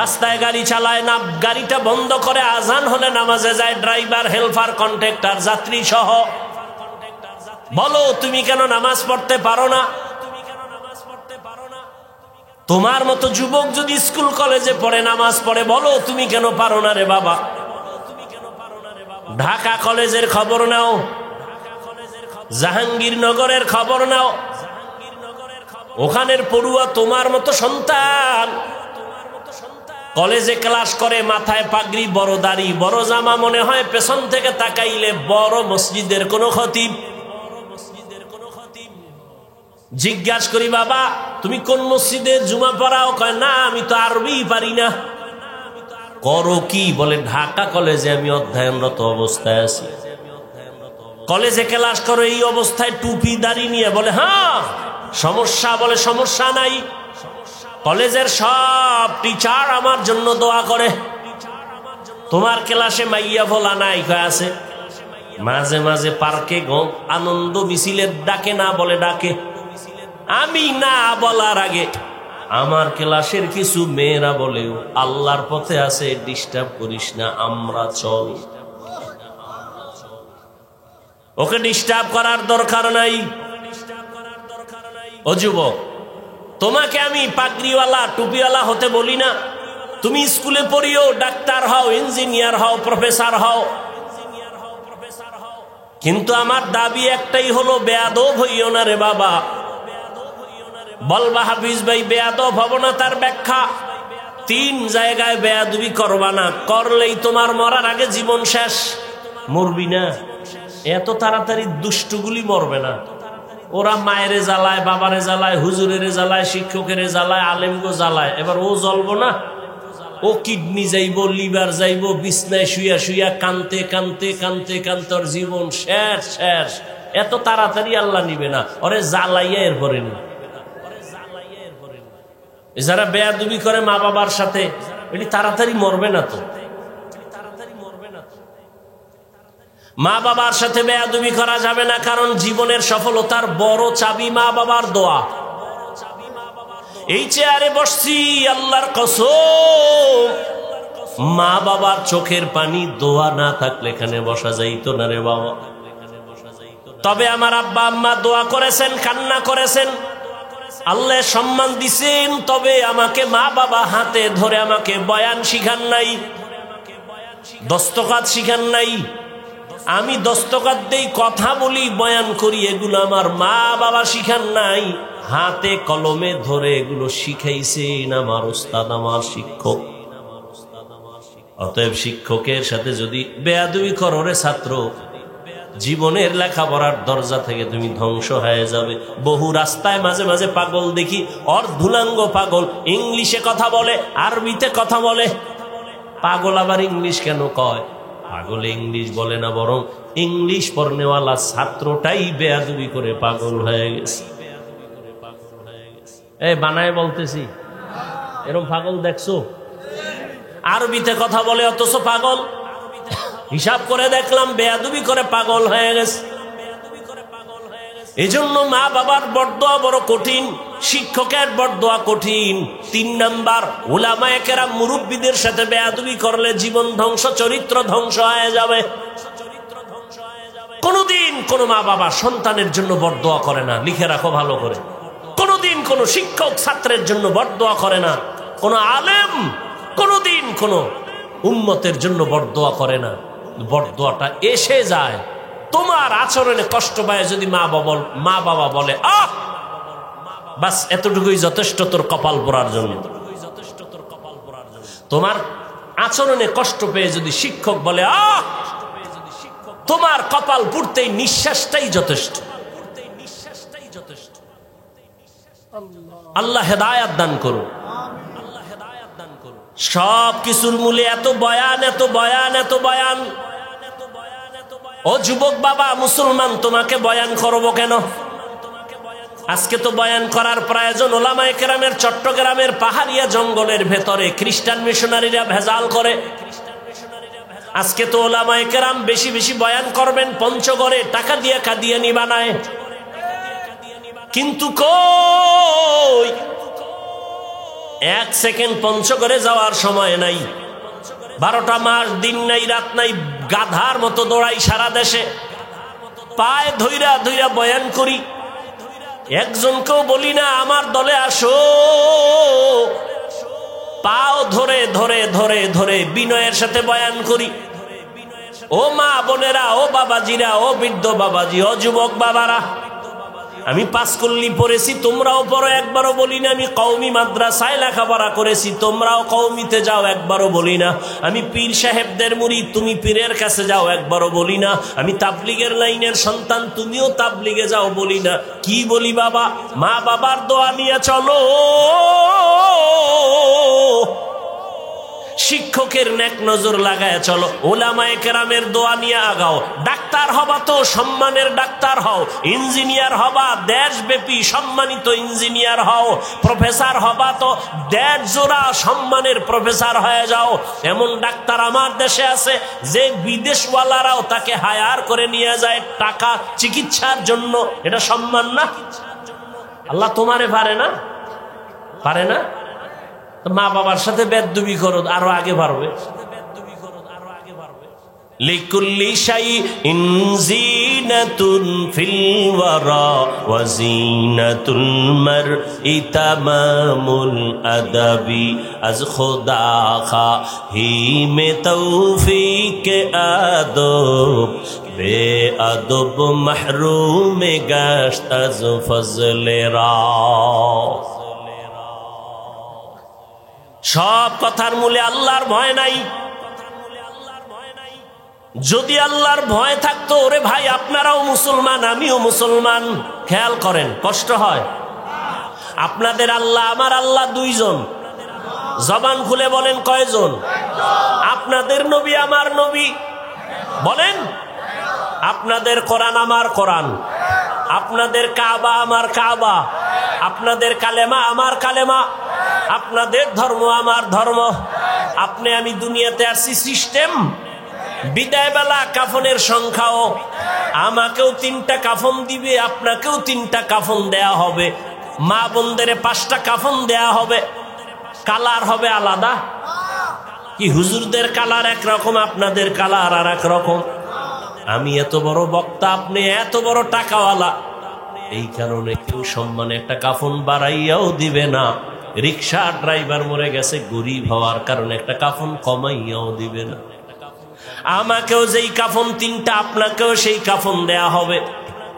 রাস্তায় গাড়ি চালায় না, গাড়িটা বন্ধ করে আজান হলে নামাজে যায়, ড্রাইভার, হেল্পার, কন্ট্রাক্টর, যাত্রী সহ। বলো তুমি কেন নামাজ পড়তে পারো না? তোমার মতো যুবক যদি স্কুল কলেজে পড়ে, নামাজ পড়ে, বলো তুমি কেন পারো না রে বাবা? ঢাকা কলেজের খবর নাও, জাহাঙ্গীরনগরের খবর নাও, ওখানের পড়ুয়া তোমার মতো সন্তান কলেজে ক্লাস করে, মাথায় পাগড়ি, বড় দাড়ি, বড় জামা, মনে হয় পেছন থেকে তাকাইলে বড় মসজিদের কোন খতিব। জিজ্ঞাসা করি বাবা তুমি কোন মসজিদে জুমা পড়াও? কয় না আমি তো আরবি পারি না। করো কি? বলে ঢাকা কলেজে আমি অধ্যয়নরত অবস্থায় আছি। কলেজে ক্লাস করো এই অবস্থায়, টুপি দাড়ি নিয়ে? বলে হ্যাঁ। সমস্যা? বলে সমস্যা নাই, কলেজের সব টিচার আমার জন্য দোয়া করে। তোমার ক্লাসে মাইয়া ভোলা নাই? কয় আছে। মাঝে মাঝে পার্কে আনন্দ মিছিলের ডাকে, না বলে ডাকে। আমি না বলার আগে আমার ক্লাসের কিছু মেয়েরা বলেও আল্লাহর পথে আছে, ডিস্টার্ব করিস না, আমরা চল। ওকে ডিস্টার্ব করার দরকার নাই। ও যুবক, তোমাকে আমি পাগড়িওয়ালা, টুপিওয়ালা হতে বলি না। তুমি স্কুলে পড়িও, ডাক্তার হও, ইঞ্জিনিয়ার হও, প্রফেসর হও, কিন্তু আমার দাবি একটাই হলো, বেয়াদব হইও না রে বাবা। বলবা হাফিজ ভাই বেয়াদব হব না, তার ব্যাখ্যা 3 জায়গায় বেয়াদবি করবা না, করলেই তোমার মরার আগে জীবন শেষ। মরবি না, এত তাড়াতাড়ি দুষ্টুগুলি মরবে না। ওরা মায়েরে জ্বালায়, বাবারে জ্বালায়, হুজুরের জ্বালায়, শিক্ষকের জ্বালায়, আলেমগো জ্বালায়, এবার ও জ্বলবো না? ও কিডনি যাইব, লিভার যাইব, বিছনায় শুইয়া শুইয়া কানতে কানতে কানতে কানতে ওর জীবন শেষ শেষ। এত তাড়াতাড়ি আল্লাহ নিবে না, ওরে জ্বালাইয়া এরপরে নি। যারা বেয়াদবি করে মা বাবার সাথে, এটি তাড়াতাড়ি মরবে না তো। মা বাবার সাথে বেয়াদবি করা যাবে না, কারণ জীবনের সফলতার বড় চাবি মা বাবার দোয়া। এই চেয়ারে বসছি, আল্লাহর কসম, মা বাবার চোখের পানি দোয়া না থাকলে এখানে বসা যাইতো না রে বাবা। তবে আমার আব্বা আম্মা দোয়া করেছেন, কান্না করেছেন, আল্লাহ সম্মান দিছেন। তবে আমাকে মা বাবা হাতে ধরে আমাকে বয়ান শিখান নাই, দস্তকাত শিখান নাই। আমি দস্তকাত দেই, কথা বলি, বয়ান করি, এগুলো আমার মা বাবা শিখান নাই। হাতে কলমে ধরে এগুলো শিখাইছেন আমার উস্তাদ, আমার শিক্ষক। অতএব শিক্ষকের সাথে যদি বেয়াদবি করো রে ছাত্র, জীবনের লেখাপড়ার দরজা থেকে তুমি ধ্বংস হয়ে যাবে। বহু রাস্তায় মাঝে মাঝে পাগল দেখি, অর্ধুলাঙ্গ পাগল, ইংলিশে কথা বলে, আরবিতে কথা বলে। পাগল আবার ইংলিশ কেন কয়? পাগলে ইংলিশ বলে না, বরং ইংলিশ পড়নেওয়ালা ছাত্রটাই বেয়াদবি করে পাগল হয়ে গেছে। এই বানায় বলতেছি, এরকম পাগল দেখছো? আরবিতে কথা বলে অথচ পাগল। হিসাব করে দেখলাম বেয়াদবি করে পাগল হয়ে গেছে। এজন্য মা বাবার বরদোয়া বড় কঠিন, শিক্ষকের বরদোয়া কঠিন। 3 নাম্বার, উলামায়ে কেরাম মুরব্বীদের সাথে বেয়াদবি করলে জীবন ধ্বংস, চরিত্র ধ্বংস হয়ে যাবে। কোনদিন কোন মা বাবা সন্তানের জন্য বরদোয়া করে না, লিখে রাখো ভালো করে। কোনদিন কোন শিক্ষক ছাত্রের জন্য বরদোয়া করে না। কোন আলেম কোনদিন কোন উম্মতের জন্য বরদোয়া করে না। বরদোয়াটা এসে যায় তোমার আচরণে কষ্ট পায় যদি মা বাবা বলে, আহ বাস এতটুকুই যথেষ্ট তোর কপাল পোড়ার জন্য। তোমার আচরণে কষ্ট পেয়ে যদি শিক্ষক বলে, আহ তোমার কপাল পুড়তেই নিঃশ্বাসটাই যথেষ্ট। আল্লাহ হেদায়াত দান করুন। সব কিছুর মূলে এত বয়ান, এত বয়ান, এত বয়ান। ও যুবক বাবা মুসলমান, তোমাকে বয়ান করবো কেন? আজকে তো বয়ান করার প্রয়োজন। ওলামায়ে কেরামের চট্টগ্রামের পাহাড়িয়া জঙ্গলের ভেতরে খ্রিস্টান মিশনারিরা ভেজাল করে। আজকে তো ওলামায়ে কেরাম বেশি বেশি বয়ান করবেন পঞ্চগড়ে, টাকা দিয়ে কাদিয়ানি বানায়। কিন্তু কই 1 সেকেন্ড পঞ্চগড়ে যাওয়ার সময় নাই। 12টা মাস দিন নাই রাত নাই, গাধার মতো দৌড়াই সারা দেশে, পায়ে ধইরা ধইরা বয়ান করি। একজনকেও বলি না আমার দলে আসো, পাও ধরে ধরে ধরে ধরে বিনয়ের সাথে বয়ান করি। ও মা বোনেরা, ও বাবাজিরা, ও বৃদ্ধ বাবাজি, ও যুবক বাবারা, আমি 5 কল্লি পড়েছি, তোমরাও পড়ো, একবারও বলি না। আমি কওমি মাদ্রাসায় লেখাপড়া করেছি, তোমরাও কওমিতে যাও, একবারও বলি না। আমি পীর সাহেবদের মুরিদ, তুমি পীরের কাছে যাও, একবারও বলি না। আমি তাবলিগের লাইনের সন্তান, তুমিও তাবলিগে যাও, বলি না। কি বলি বাবা? মা বাবার দোয়া নিয়ে চলো, শিক্ষকের নেক নজর লাগায় চলো, ওলামায়ে কেরামের দোয়া নিয়ে আগাও। ডাক্তার হবা তো সম্মানের ডাক্তার হও, ইঞ্জিনিয়ার হবা দেশব্যাপী সম্মানিত ইঞ্জিনিয়ার হও, প্রফেসর হবা তো দেশ জোড়া সম্মানের প্রফেসর হয়ে যাও। এমন ডাক্তার আমার দেশে আছে যে বিদেশওয়ালারাও তাকে হায়ার করে নিয়ে যায় টাকা চিকিৎসার জন্য। এটা সম্মান না? আল্লাহ তোমারে পারে না? পারে না? মা বাবার সাথে বেয়াদবি করো, আরো আগে পারবে। লিকুল্লি শাইইন জিনাতুন ফিল ওয়ারা ওয়া জিনাতুল মারই তামামুল আদাবি আজ খোদা খাহি মে তৌফিক আদব বে আদব মাহরুম গাশত আজ ফজলে রা। সব কথার মূলে আল্লাহর ভয় নাই। যদি আল্লাহর ভয় থাকতো, ওরে ভাই আপনারাও মুসলমান আমিও মুসলমান, খেয়াল করেন কষ্ট হয়? আপনাদের আল্লাহ আমার আল্লাহ দুইজন, জবান খুলে বলেন কয়জন? আপনাদের নবী আমার নবী বলেন, আপনাদের কোরআন আমার কোরআন, আপনাদের কাবা আমার কাবা, আপনাদের কালেমা আমার কালেমা, আপনাদের ধর্ম আমার ধর্ম। আপনি আমি দুনিয়াতে আসছি সিস্টেম, বিদায় বেলা কাফনের সংখ্যাও, আমাকেও 3টা কাফন দিবে, আপনাকেও 3টা কাফন দেয়া হবে, মা বোনদের 5টা কাফন দেয়া হবে, কালার হবে আলাদা। কি হুজুরদের কালার একরকম, আপনাদের কালার আর এক রকম। আমি এত বড় বক্তা, আপনি এত বড় টাকাওয়ালা, এই কারণে কেউ সম্মানে একটা কাফন বাড়াইয়াও দিবে না। রিক্সা ড্রাইভার মরে গেছে, গরিব হওয়ার কারণে একটা কাফন কমাইয়াও দিবে না। আমাকেও যেই কাফন 3টা, আপনাকেও সেই কাফন দেয়া হবে,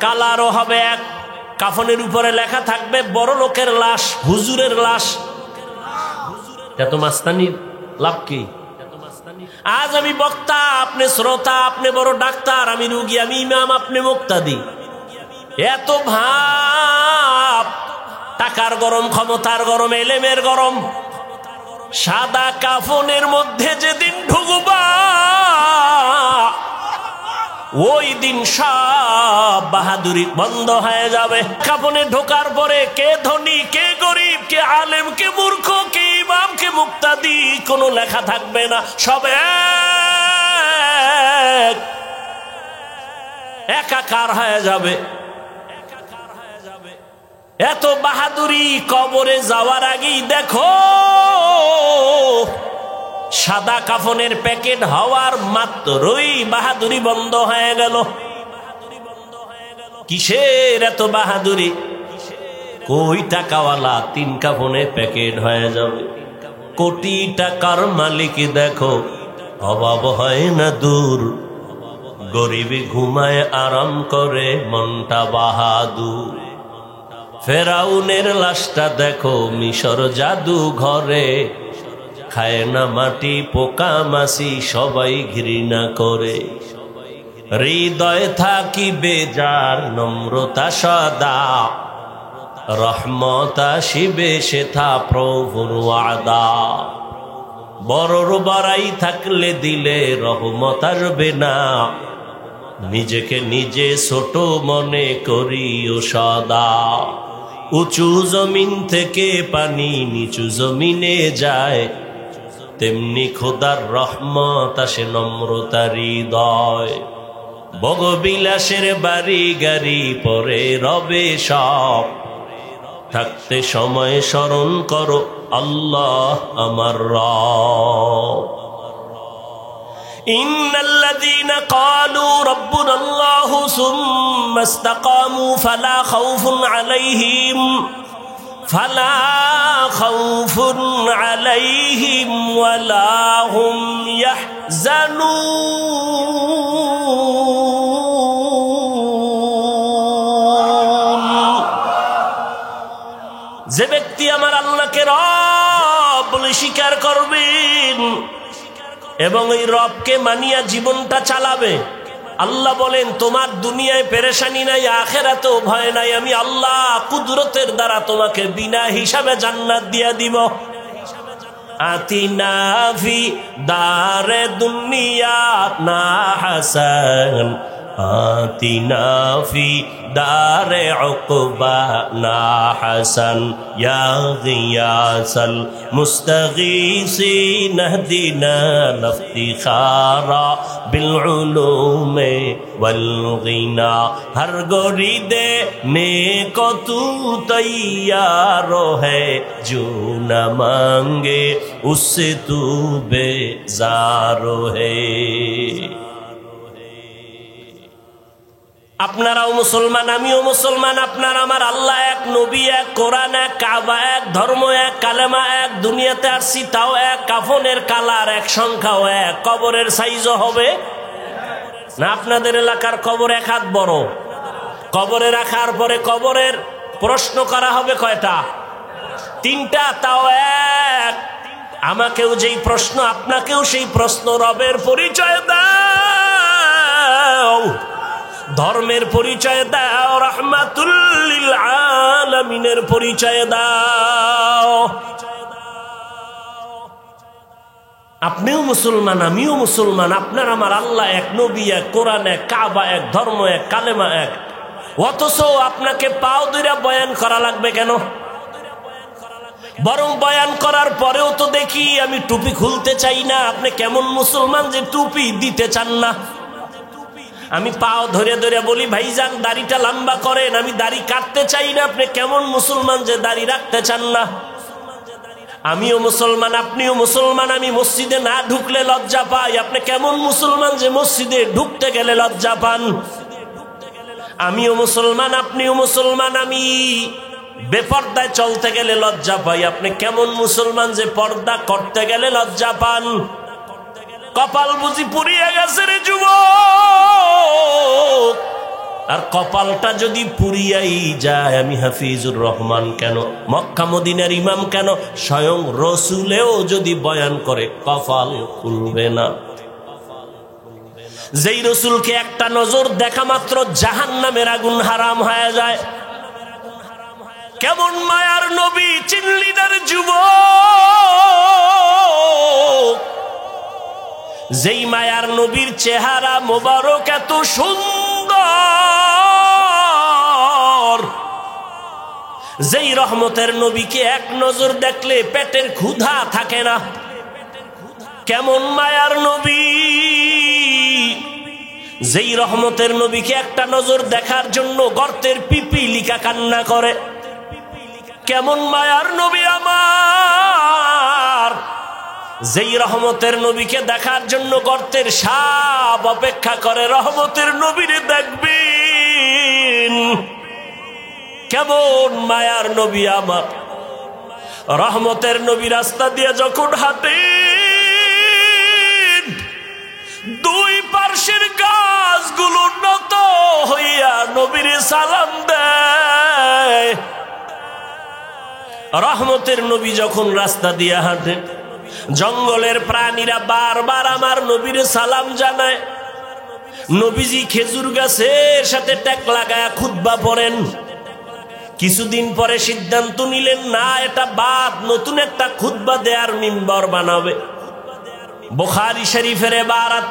কালারও হবে এক। কাফনের উপরে লেখা থাকবে বড় লোকের লাশ, হুজুরের লাশ। এত মাস্তানির লাভ কি? আজ আমি বক্তা, আপনি শ্রোতা, আপনি বড় ডাক্তার, আমি রুগী, আমি ইমাম, আপনি মুক্তাদি। এত ভাব, টাকার গরম, ক্ষমতার গরম, এলেমের গরম। সাদা কাফনের মধ্যে যেদিন ঢুকবা, ওই দিন সব বাহাদুরি বন্ধ হয়ে যাবে। কাফনে ঢোকার পরে কে ধনী, কে গরিব, কে আলেম, কে মূর্খ, কে ইমাম, কে মুক্তাদি, কোনো লেখা থাকবে না, সব একাকার হয়ে যাবে। এত বাহাদুরি, কবরে যাওয়ার আগেই দেখো সাদা কাফনের প্যাকেট হওয়ার মাত্রই বাহাদুরি বন্ধ হয়ে গেল। কিসের এত বাহাদুরি? কই টাকাওয়ালা 3 কাফনে প্যাকেট হয়ে যাবে। কোটি টাকার মালিক দেখো, অভাব হয় না দূর, গরিবী ঘুমায় আরাম করে, মনটা বাহাদুর। ফেরাউনের লাশটা দেখো মিশর জাদু ঘরে, খায় না মাটি পোকা মাছি, সবাই ঘৃণা করে। হৃদয় থাকিবে যার নম্রতা সদা, রহমত আসিবে সেথা প্রভুর ওয়াদা। বড়র বড়াই থাকলে দিলে রহমত আসবে না, নিজেকে নিজে ছোট মনে করিও সদা। উঁচু জমিন থেকে পানি নিচু জমিনে যায়, তেমনি খোদার রহমত আসে নম্রতার হৃদয়। ভোগবিলাসের বাড়ি গাড়ি পরে রবে সব, থাকতে সময় স্মরণ করো আল্লাহ আমার রব। ইন্নাল্লাযীনা ক্বালু রাব্বুনাল্লাহু সুম্মা ইসতাকামু ফালা খাউফুন আলাইহিম ওয়ালা হুম ইয়াহজানুন। যে ব্যক্তি আমার আল্লাহকে রব বলে স্বীকার করবেন এবং এই রবকে মানিয়া জীবনটা চালাবে, আল্লাহ বলেন তোমার দুনিয়ায় পেরেশানি নাই, আখিরাতেও ভয় নাই, আমি আল্লাহ কুদরতের দ্বারা তোমাকে বিনা হিসাবে জান্নাত দিয়া দিব। আতিনা ফি দারে দুনিয়া না হাসান, আতিনা ফি দারে উকবা না হাসান, ইয়া গিয়াসাল মুস্তাগীসিন ইহদিনা লিফতিখারা বিল উলুমে ওয়াল গিনা। হর গরিদে নেক তু তৈয়ার है जो न मांगे उससे तू बेजार है। আপনারাও মুসলমান আমিও মুসলমান, আপনার আমার আল্লাহ এক, নবী এক, কোরআন এক, কাবা এক, ধর্ম এক, কালেমা এক, দুনিয়াতে আসছি তাও এক, কাফনের কালার এক, সংখ্যাও এক, কবরের সাইজও হবে না। আপনাদের এলাকার কবর 1 হাত বড়, কবরে রাখার পরে কবরের প্রশ্ন করা হবে কয়টা? 3টা, তাও এক। আমাকেও যেই প্রশ্ন আপনাকেও সেই প্রশ্ন, রবের পরিচয় দেয় দাও, ধর্মের পরিচয় দাও, রাহমাতুল লিল আলামিনের পরিচয় দাও। আপনিও মুসলমান, আমিও মুসলমান, আপনার আমার আল্লাহ এক, নবী এক, কোরআন এক, কাবা এক, ধর্ম এক, কালেমা এক। অথচ আপনাকে পাও দুইরা বয়ান করা লাগবে কেন? বরং বয়ান করার পরেও তো দেখি আমি টুপি খুলতে চাই না। আপনি কেমন মুসলমান যে টুপি দিতে চান না? আমি পাও ধরে ধরে বলি ভাইজান দাড়িটা লম্বা করেন, আমি দাড়ি কাটতে চাই না। আপনি কেমন মুসলমান যে দাড়ি রাখতে চান না? আমিও মুসলমান, আপনিও মুসলমান, আমি মসজিদে না ঢুকলে লজ্জা পাই। আপনি কেমন মুসলমান যে মসজিদে ঢুকতে গেলে লজ্জা পান? আমিও মুসলমান, আপনিও মুসলমান, আমি বেপর্দায় চলতে গেলে লজ্জা পাই। আপনি কেমন মুসলমান যে পর্দা করতে গেলে লজ্জা পান? কপাল বুঝি পুড়িয়ে গেছে রে যুবক। আর কপালটা যদি পুড়িয়াই যায়, আমি হাফিজুর রহমান কেন, মক্কা মদিনার ইমাম কেন, স্বয়ং রসুলেও যদি বয়ান করে কপাল খুলবে না। যেই রসুলকে একটা নজর দেখা মাত্র জাহান্নামের আগুন হারাম হয়ে যায়, কেমন মায়ার নবী চিনলি না রে যুবক? যেই মায়ার নবীর চেহারা মোবারক এত সুন্দর, যেই রহমতের নবীকে এক নজর দেখলে পেটের ক্ষুধা থাকে না, কেমন মায়ার নবী? যেই রহমতের নবীকে একটা নজর দেখার জন্য গর্তের পিপিলিকা কান্না করে, কেমন মায়ার নবী আমার? যেই রহমতের নবীকে দেখার জন্য গর্তের সাপ অপেক্ষা করে, রহমতের নবীরে দেখবেন, কেমন মায়ার নবী আমার? রহমতের নবী রাস্তা দিয়ে যখন হাঁটে, দুই পার্শ্বের গাছগুলো নত হইয়া নবীরে সালাম দেয়। রহমতের নবী যখন রাস্তা দিয়ে হাঁটে, জঙ্গলের প্রাণীরা বারবার আমার নবীর সালাম জানায়। নবীজি খেজুর গাছের সাথে ট্যাক লাগায়া খুতবা পড়েন। কিছুদিন পরে সিদ্ধান্ত নিলেন, না এটা বাদ, নতুন একটা খুতবা দেয়ার মিম্বর বানাবে। বুখারী শরীফের ইবারত,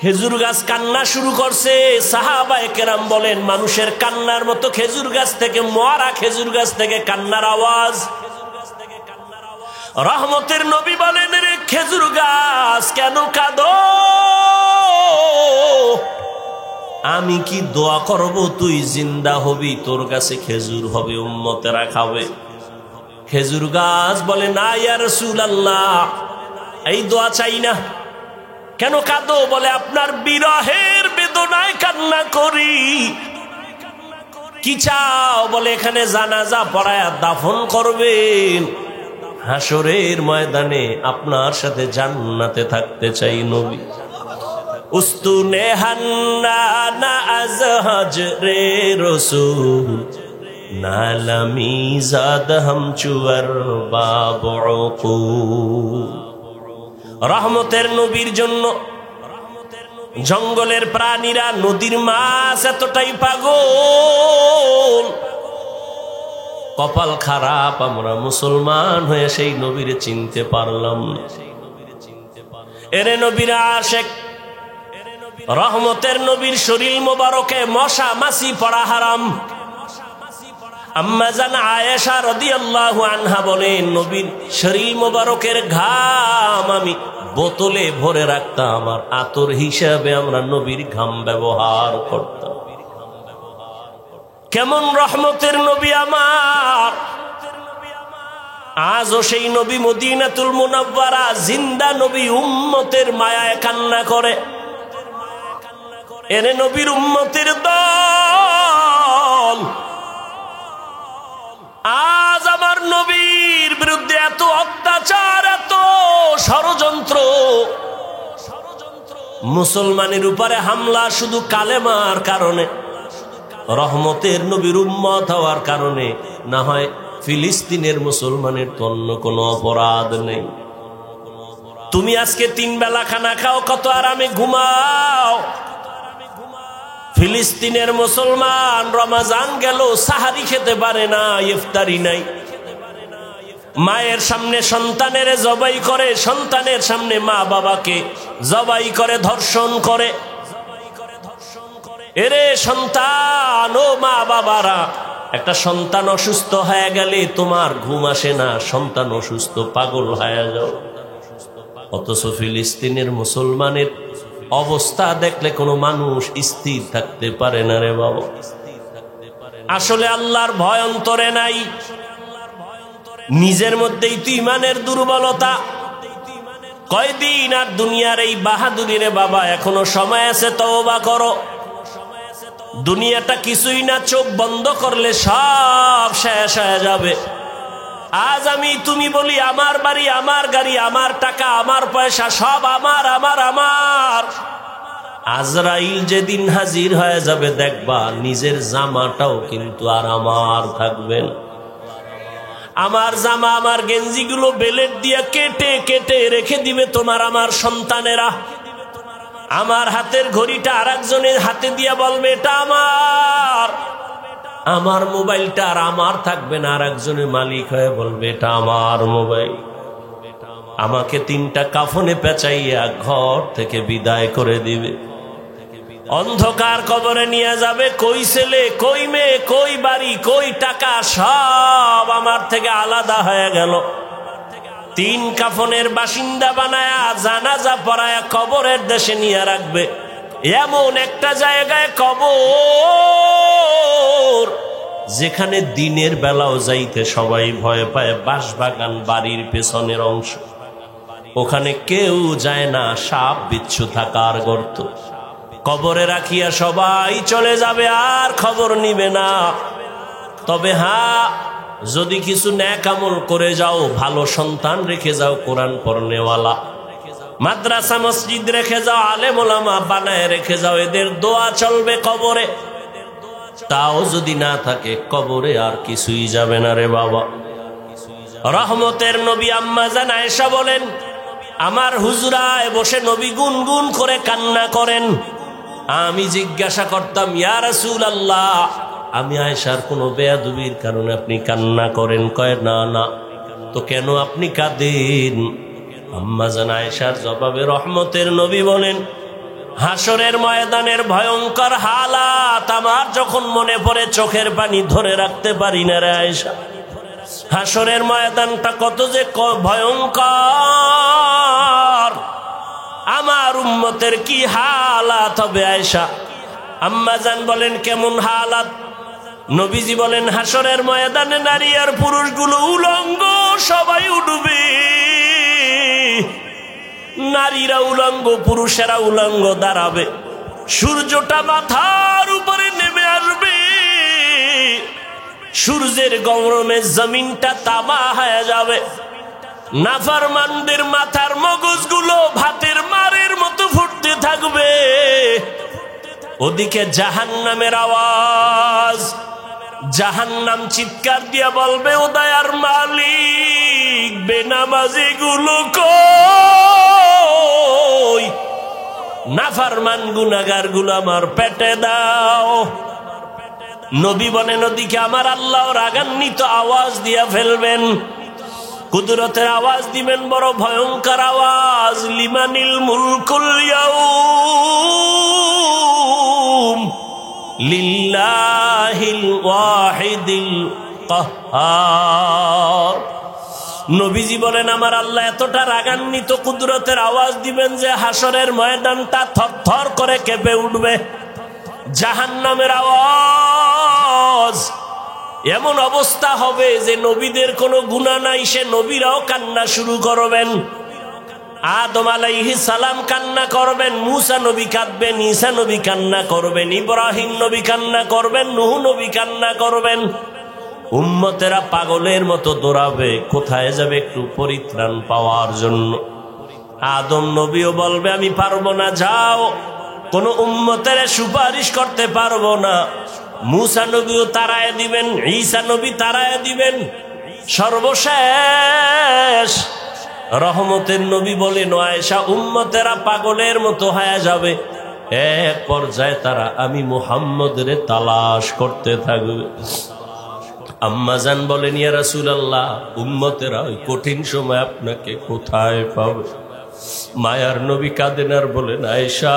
খেজুর গাছ কান্না শুরু করছে। সাহাবায়ে কেরাম বলেন, মানুষের কান্নার মতো খেজুর গাছ থেকে, মরা খেজুর গাছ থেকে কান্নার আওয়াজ। রহমতের নবী বলেন, রে খেজুর গাছ কেন কাঁদো? আমি কি দোয়া করব তুই জিন্দা হবি, তোর কাছে খেজুর হবে, উম্মতেরা খাবে। খেজুর গাছ বলে, না ইয়া রাসূলুল্লাহ, এই দোয়া চাই না। কেন কাঁদো? বলে, আপনার বিরহের বেদনায় কান্না করি। কি চাও? বলে, এখানে জানাজা পড়ায়া দাফন করবেন, হাসরের ময়দানে আপনার সাথে জান্নাতে থাকতে চাই নবী। উস্তুনে হান্নানা আজ হজরে রসুল, নালামি জাদ হাম চুয়ার বাবু। রহমতের নবীর জন্য জঙ্গলের প্রাণীরা, নদীর মাছ এতটাই পাগল। কপাল খারাপ, আমরা মুসলমান হয়ে সেই নবীরে চিনতে পারলাম না। এরে নবীর আশেক, রহমতের নবীর শরীর মোবারকে মশা মাছি পড়া হারাম। আম্মা জান আয়েশা রাদিয়াল্লাহু আনহা বলেন, নবীর শরীর মোবারকের ঘাম আমি বোতলে ভরে রাখতাম, আর আতর হিসাবে আমরা নবীর ঘাম ব্যবহার করতাম। কেমন রহমতের নবী আমার! আজও সেই নবী মদিনাতুল মুনাওয়ারা জিন্দা নবী, উম্মতের মায়ায় কান্না করে। এরে নবীর উম্মতের দল, আজ আমার নবীর বিরুদ্ধে এত অত্যাচার, এত ষড়যন্ত্র, মুসলমানের উপরে হামলা শুধু কালেমার কারণে, রহমতের নবীর উম্মত হওয়ার কারণে। না হয় ফিলিস্তিনের মুসলমানের তো অন্য কোনো অপরাধ নেই। তুমি আজকে 3 বেলা খানা খাও, কত আরামে ঘুমাও, ফিলিস্তিনের মুসলমান রমজান গেল সাহারি খেতে পারে না, ইফতারি নাই। মায়ের সামনে সন্তানের জবাই করে, সন্তানের সামনে মা বাবাকে জবাই করে, ধর্ষণ করে। এরে সন্তান, ও মা বাবারা, একটা সন্তান অসুস্থ হয়ে গেলে তোমার ঘুম আসে না, সন্তান অসুস্থ পাগল হয়ে যাও। অথচ ফিলিস্তিনের মুসলমানের অবস্থা দেখলে কোনো মানুষ স্থির থাকতে পারে না রে বাবা। আসলে আল্লাহর ভয় অন্তরে নাই, নিজের মধ্যেই তো ইমানের দুর্বলতা। কয়দিন আর দুনিয়ার এই বাহাদুরি রে বাবা, এখনো সময় আছে, তওবা করো। দুনিয়াটা কিছুই না, চোখ বন্ধ করলে সব শেষ হয়ে যাবে। আজ আমি তুমি বলি আমার বাড়ি, আমার গাড়ি, আমার টাকা, আমার পয়সা, সব আমার আমার আমার। আজরাইল যেদিন হাজির হয়ে যাবে দেখবা নিজের জামাটাও কিন্তু আর আমার থাকবেন। আমার জামা, আমার গেঞ্জিগুলো বেলেট দিয়ে কেটে কেটে রেখে দিবে তোমার আমার সন্তানেরা। আমার হাতের ঘড়িটা আর একজনের হাতে দিয়ে বলবে এটা আমার। আমার মোবাইলটা আর আমার থাকবে না, আর একজনের মালিক হয়ে বলবে এটা আমার মোবাইল। আমাকে 3টা কাফনে পেঁচাইয়া ঘর থেকে বিদায় করে দিবে। অন্ধকার কবরে নিয়ে যাবে। কই ছেলে, কই মেয়ে, কই বাড়ি, কই টাকা, সব আমার থেকে আলাদা হয়ে গেল। 3 কাফনের বাসিন্দা বানায়া জানাজা পড়ায়া কবরের দেশে নিয়ে রাখবে। এমন একটা জায়গায় কবর যেখানে দিনের বেলাও যাইতে সবাই ভয় পায়। বাঁশবাগান বাড়ির পেছনের অংশ, ওখানে কেউ যায় না, সাপ বিচ্ছু থাকার গর্ত। কবরে রাখিয়া সবাই চলে যাবে, আর খবর নিবে না। তবে হ্যাঁ, যদি কিছু নেক আমল করে যাও, ভালো সন্তান রেখে যাও, কোরআন পড়নেওয়ালা, মাদ্রাসা মসজিদ রেখে যাও, আলেম ওলামা বানায় রেখে যাও, এদের দোয়া চলবে কবরে। তাও যদি না থাকে, কবরে আর কিছুই যাবে না রে বাবা। রহমতের নবী আম্মা জান আয়েশা বলেন, আমার হুজরায় বসে নবী গুনগুন করে কান্না করেন। আমি জিজ্ঞাসা করতাম, ইয়া রাসূলুল্লাহ, আমি আয়েশার কোনো বেয়াদবির কারণে আপনি কান্না করেন? কয় না না। তো কেন আপনি কাঁদেন? আম্মা জান আয়েশার জবাবে রহমতের নবী বলেন, হাসরের ময়দানের ভয়ঙ্কর হালাত আমার যখন মনে পড়ে চোখের পানি ধরে রাখতে পারি না রে আয়েশা। হাসরের ময়দানটা কত যে ভয়ঙ্কর, আমার উম্মতের কি হালাত হবে আয়েশা। আম্মা জান বলেন, কেমন হালাত? নবীজি বলেন, হাসরের ময়দানে নারী আর পুরুষগুলো উলঙ্গ, সবাই উঠবে। নারীরা উলঙ্গ, পুরুষেরা উলঙ্গ দাঁড়াবে। সূর্যটা মাথার উপরে নেমে আসবে। সূর্যের গরমে জমিনটা তামা হয়ে যাবে। নাফরমানদের মাথার মগজগুলো ভাতের মারের মতো ফুটতে থাকবে। ওদিকে জাহান্নামের আওয়াজ, জাহান্নাম চিৎকার দিয়া বলবে, ও দয়ার মালিক, বেনামাজি গুলো কই? নাফরমান গুনাহগার গুলো আমার পেটে দাও। নবী বলেন, ওদিকে আমার আল্লাহ রাগান্বিত আওয়াজ দিয়া ফেলবেন, কুদরতের আওয়াজ দিবেন, বড় ভয়ঙ্কর আওয়াজ। লিমানিল মুলকুল ইয়াউম লিল্লাহিল ওয়াহিদিল কাহ্হার। নবীজি বলেন, আমার আল্লাহ এতটা রাগান্বিত কুদরতের আওয়াজ দিবেন যে হাসরের ময়দানটা থরথর করে কেঁপে উঠবে। জাহান্নামের আওয়াজ, এমন অবস্থা হবে যে নবীদের কোনো গুনাহ নাই, সে নবীরাও কান্না শুরু করবেন। আদম আলাইহিস সালাম কান্না করবেন, মুসা নবী কাঁদবেন, ঈসা নবী কান্না করবেন, ইব্রাহিম নবী কান্না করবেন, নূহ নবী কান্না করবেন। উম্মতেরা পাগলের মতো দৌড়াবে, কোথায় যাবে একটু পরিত্রাণ পাওয়ার জন্য। আদম নবীও বলবে, আমি পারবো না, যাও, কোন উম্মতের সুপারিশ করতে পারবো না। মুসা নবীও তাড়ায় দিবেন, ঈসা নবী তাড়ায় দিবেন। সর্বশেষ রহমতের নবী বলেন, আয়েশা, উম্মতেরা পাগলের মতো হয়ে যাবে। এক পর্যায়ে তারা আমি মুহাম্মদের তালাশ করতে থাকবে। আম্মাজান বলেন, ইয়া রাসূলুল্লাহ, উম্মতেরা ওই কঠিন সময় আপনাকে কোথায় পাবে? মায়ার নবী কাঁদেন আর বলেন, আয়েশা,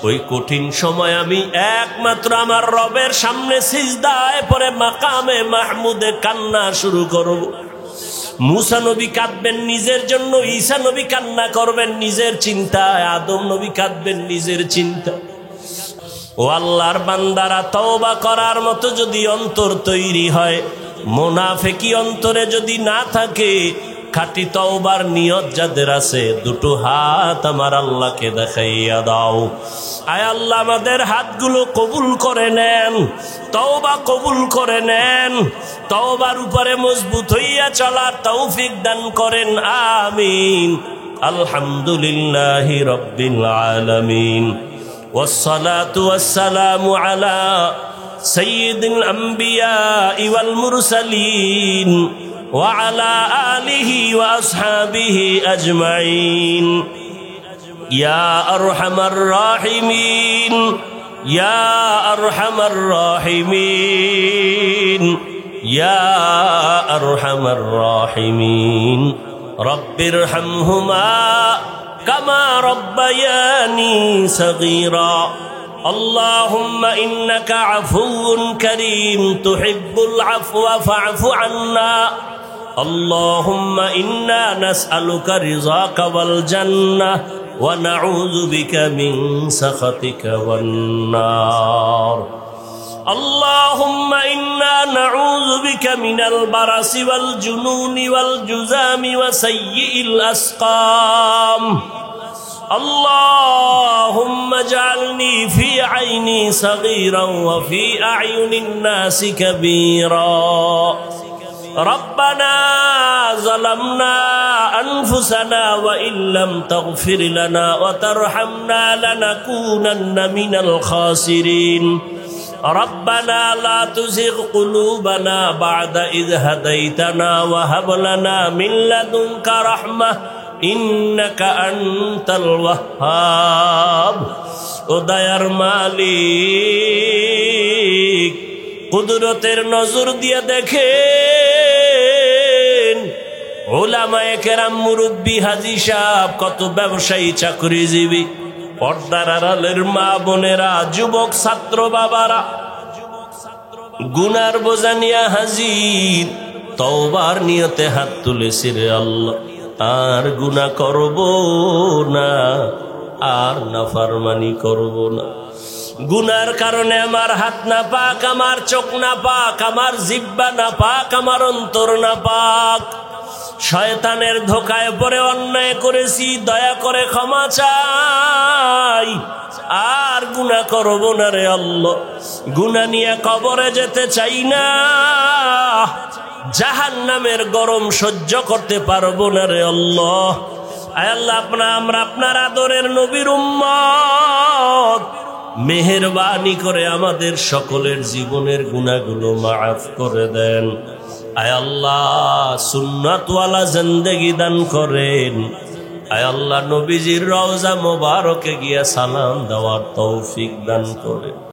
ওই কঠিন সময় আমি একমাত্র আমার রবের সামনে সিজদায় পড়ে মাকামে মাহমুদে কান্না শুরু করব। মুসা নবী কাঁদবেন নিজের জন্য, ঈসা নবী কান্না করবেন নিজের চিন্তায়, আদম নবী কাঁদবেন নিজের চিন্তা। ও আল্লাহর বান্দারা, তওবা করার মতো যদি অন্তর তৈরি হয়, মুনাফিকি অন্তরে যদি না থাকে, খাঁটি তওবার নিয়ত যাদের আছে, দুটো হাত আমার আল্লাহকে দেখাইয়া দাও। আয় আল্লাহ, আমাদের হাতগুলো কবুল করে নেন, তওবা কবুল করে নেন, তওবার উপরে মজবুত হইয়া চলার তৌফিক দান করেন, আমিন। আলহামদুলিল্লাহি রাব্বিল আলামিন, والصلاة والسلام على سيد الأنبياء والمرسلين وعلى آله وأصحابه أجمعين يا أرحم الراحمين يا أرحم الراحمين يا أرحم الراحمين رب ارحمهما كما ربياني صغيرا اللهم إنك عفو كريم تحب العفو فاعف عنا اللهم إنا نسألك رضاك والجنة ونعوذ بك من سخطك والنار اللهم إنا نعوذ بك من البرص والجنون والجذام وسيء الأسقام اللهم اجعلني في عيني صغيرا وفي أعين الناس كبيرا ربنا ظلمنا أنفسنا وإن لم تغفر لنا وترحمنا لنكونن من الخاسرين ربنا لا تزغ قلوبنا بعد إذ هديتنا وهب لنا من لدنك رحمة إنك أنت الوهاب উদয়ার মালিক কুদরতের নজর দিয়ে দেখেন উলামায়ে কেরাম মুরব্বি হাজী সাহেব কত ব্যবসায়ী চাকরিজীবী পর্দার আড়ালের মা বোনেরা যুবক ছাত্র বাবারা গুনার বোঝা নিয়ে হাজির তওবার নিয়তে হাত তুলেছি রে আল্লাহ আর গুনাহ করব না আর নাফরমানি করব না গুনার কারণে আমার হাত না পাক আমার চোখ না পাক আমার জিহ্বা না পাক আমার অন্তর না পাক শয়তানের ধোঁকায় পড়ে অন্যায় করেছি দয়া করে ক্ষমা চাই আর গুনাহ করব না রে আল্লাহ গুনাহ নিয়ে কবরে যেতে চাই না জাহান্নামের গরম সহ্য করতে পারবো না রে আল্লাহ আয় আল্লাহ আমরা আপনার আদরের নবীর উম্মত মেহেরবানি করে আমাদের সকলের জীবনের গুনাহগুলো মাফ করে দেন আয় আল্লাহ সুন্নাতওয়ালা জিন্দেগি দান করেন আয় আল্লাহ নবীজির রওজা মোবারকে গিয়া সালাম দেওয়ার তৌফিক দান করেন।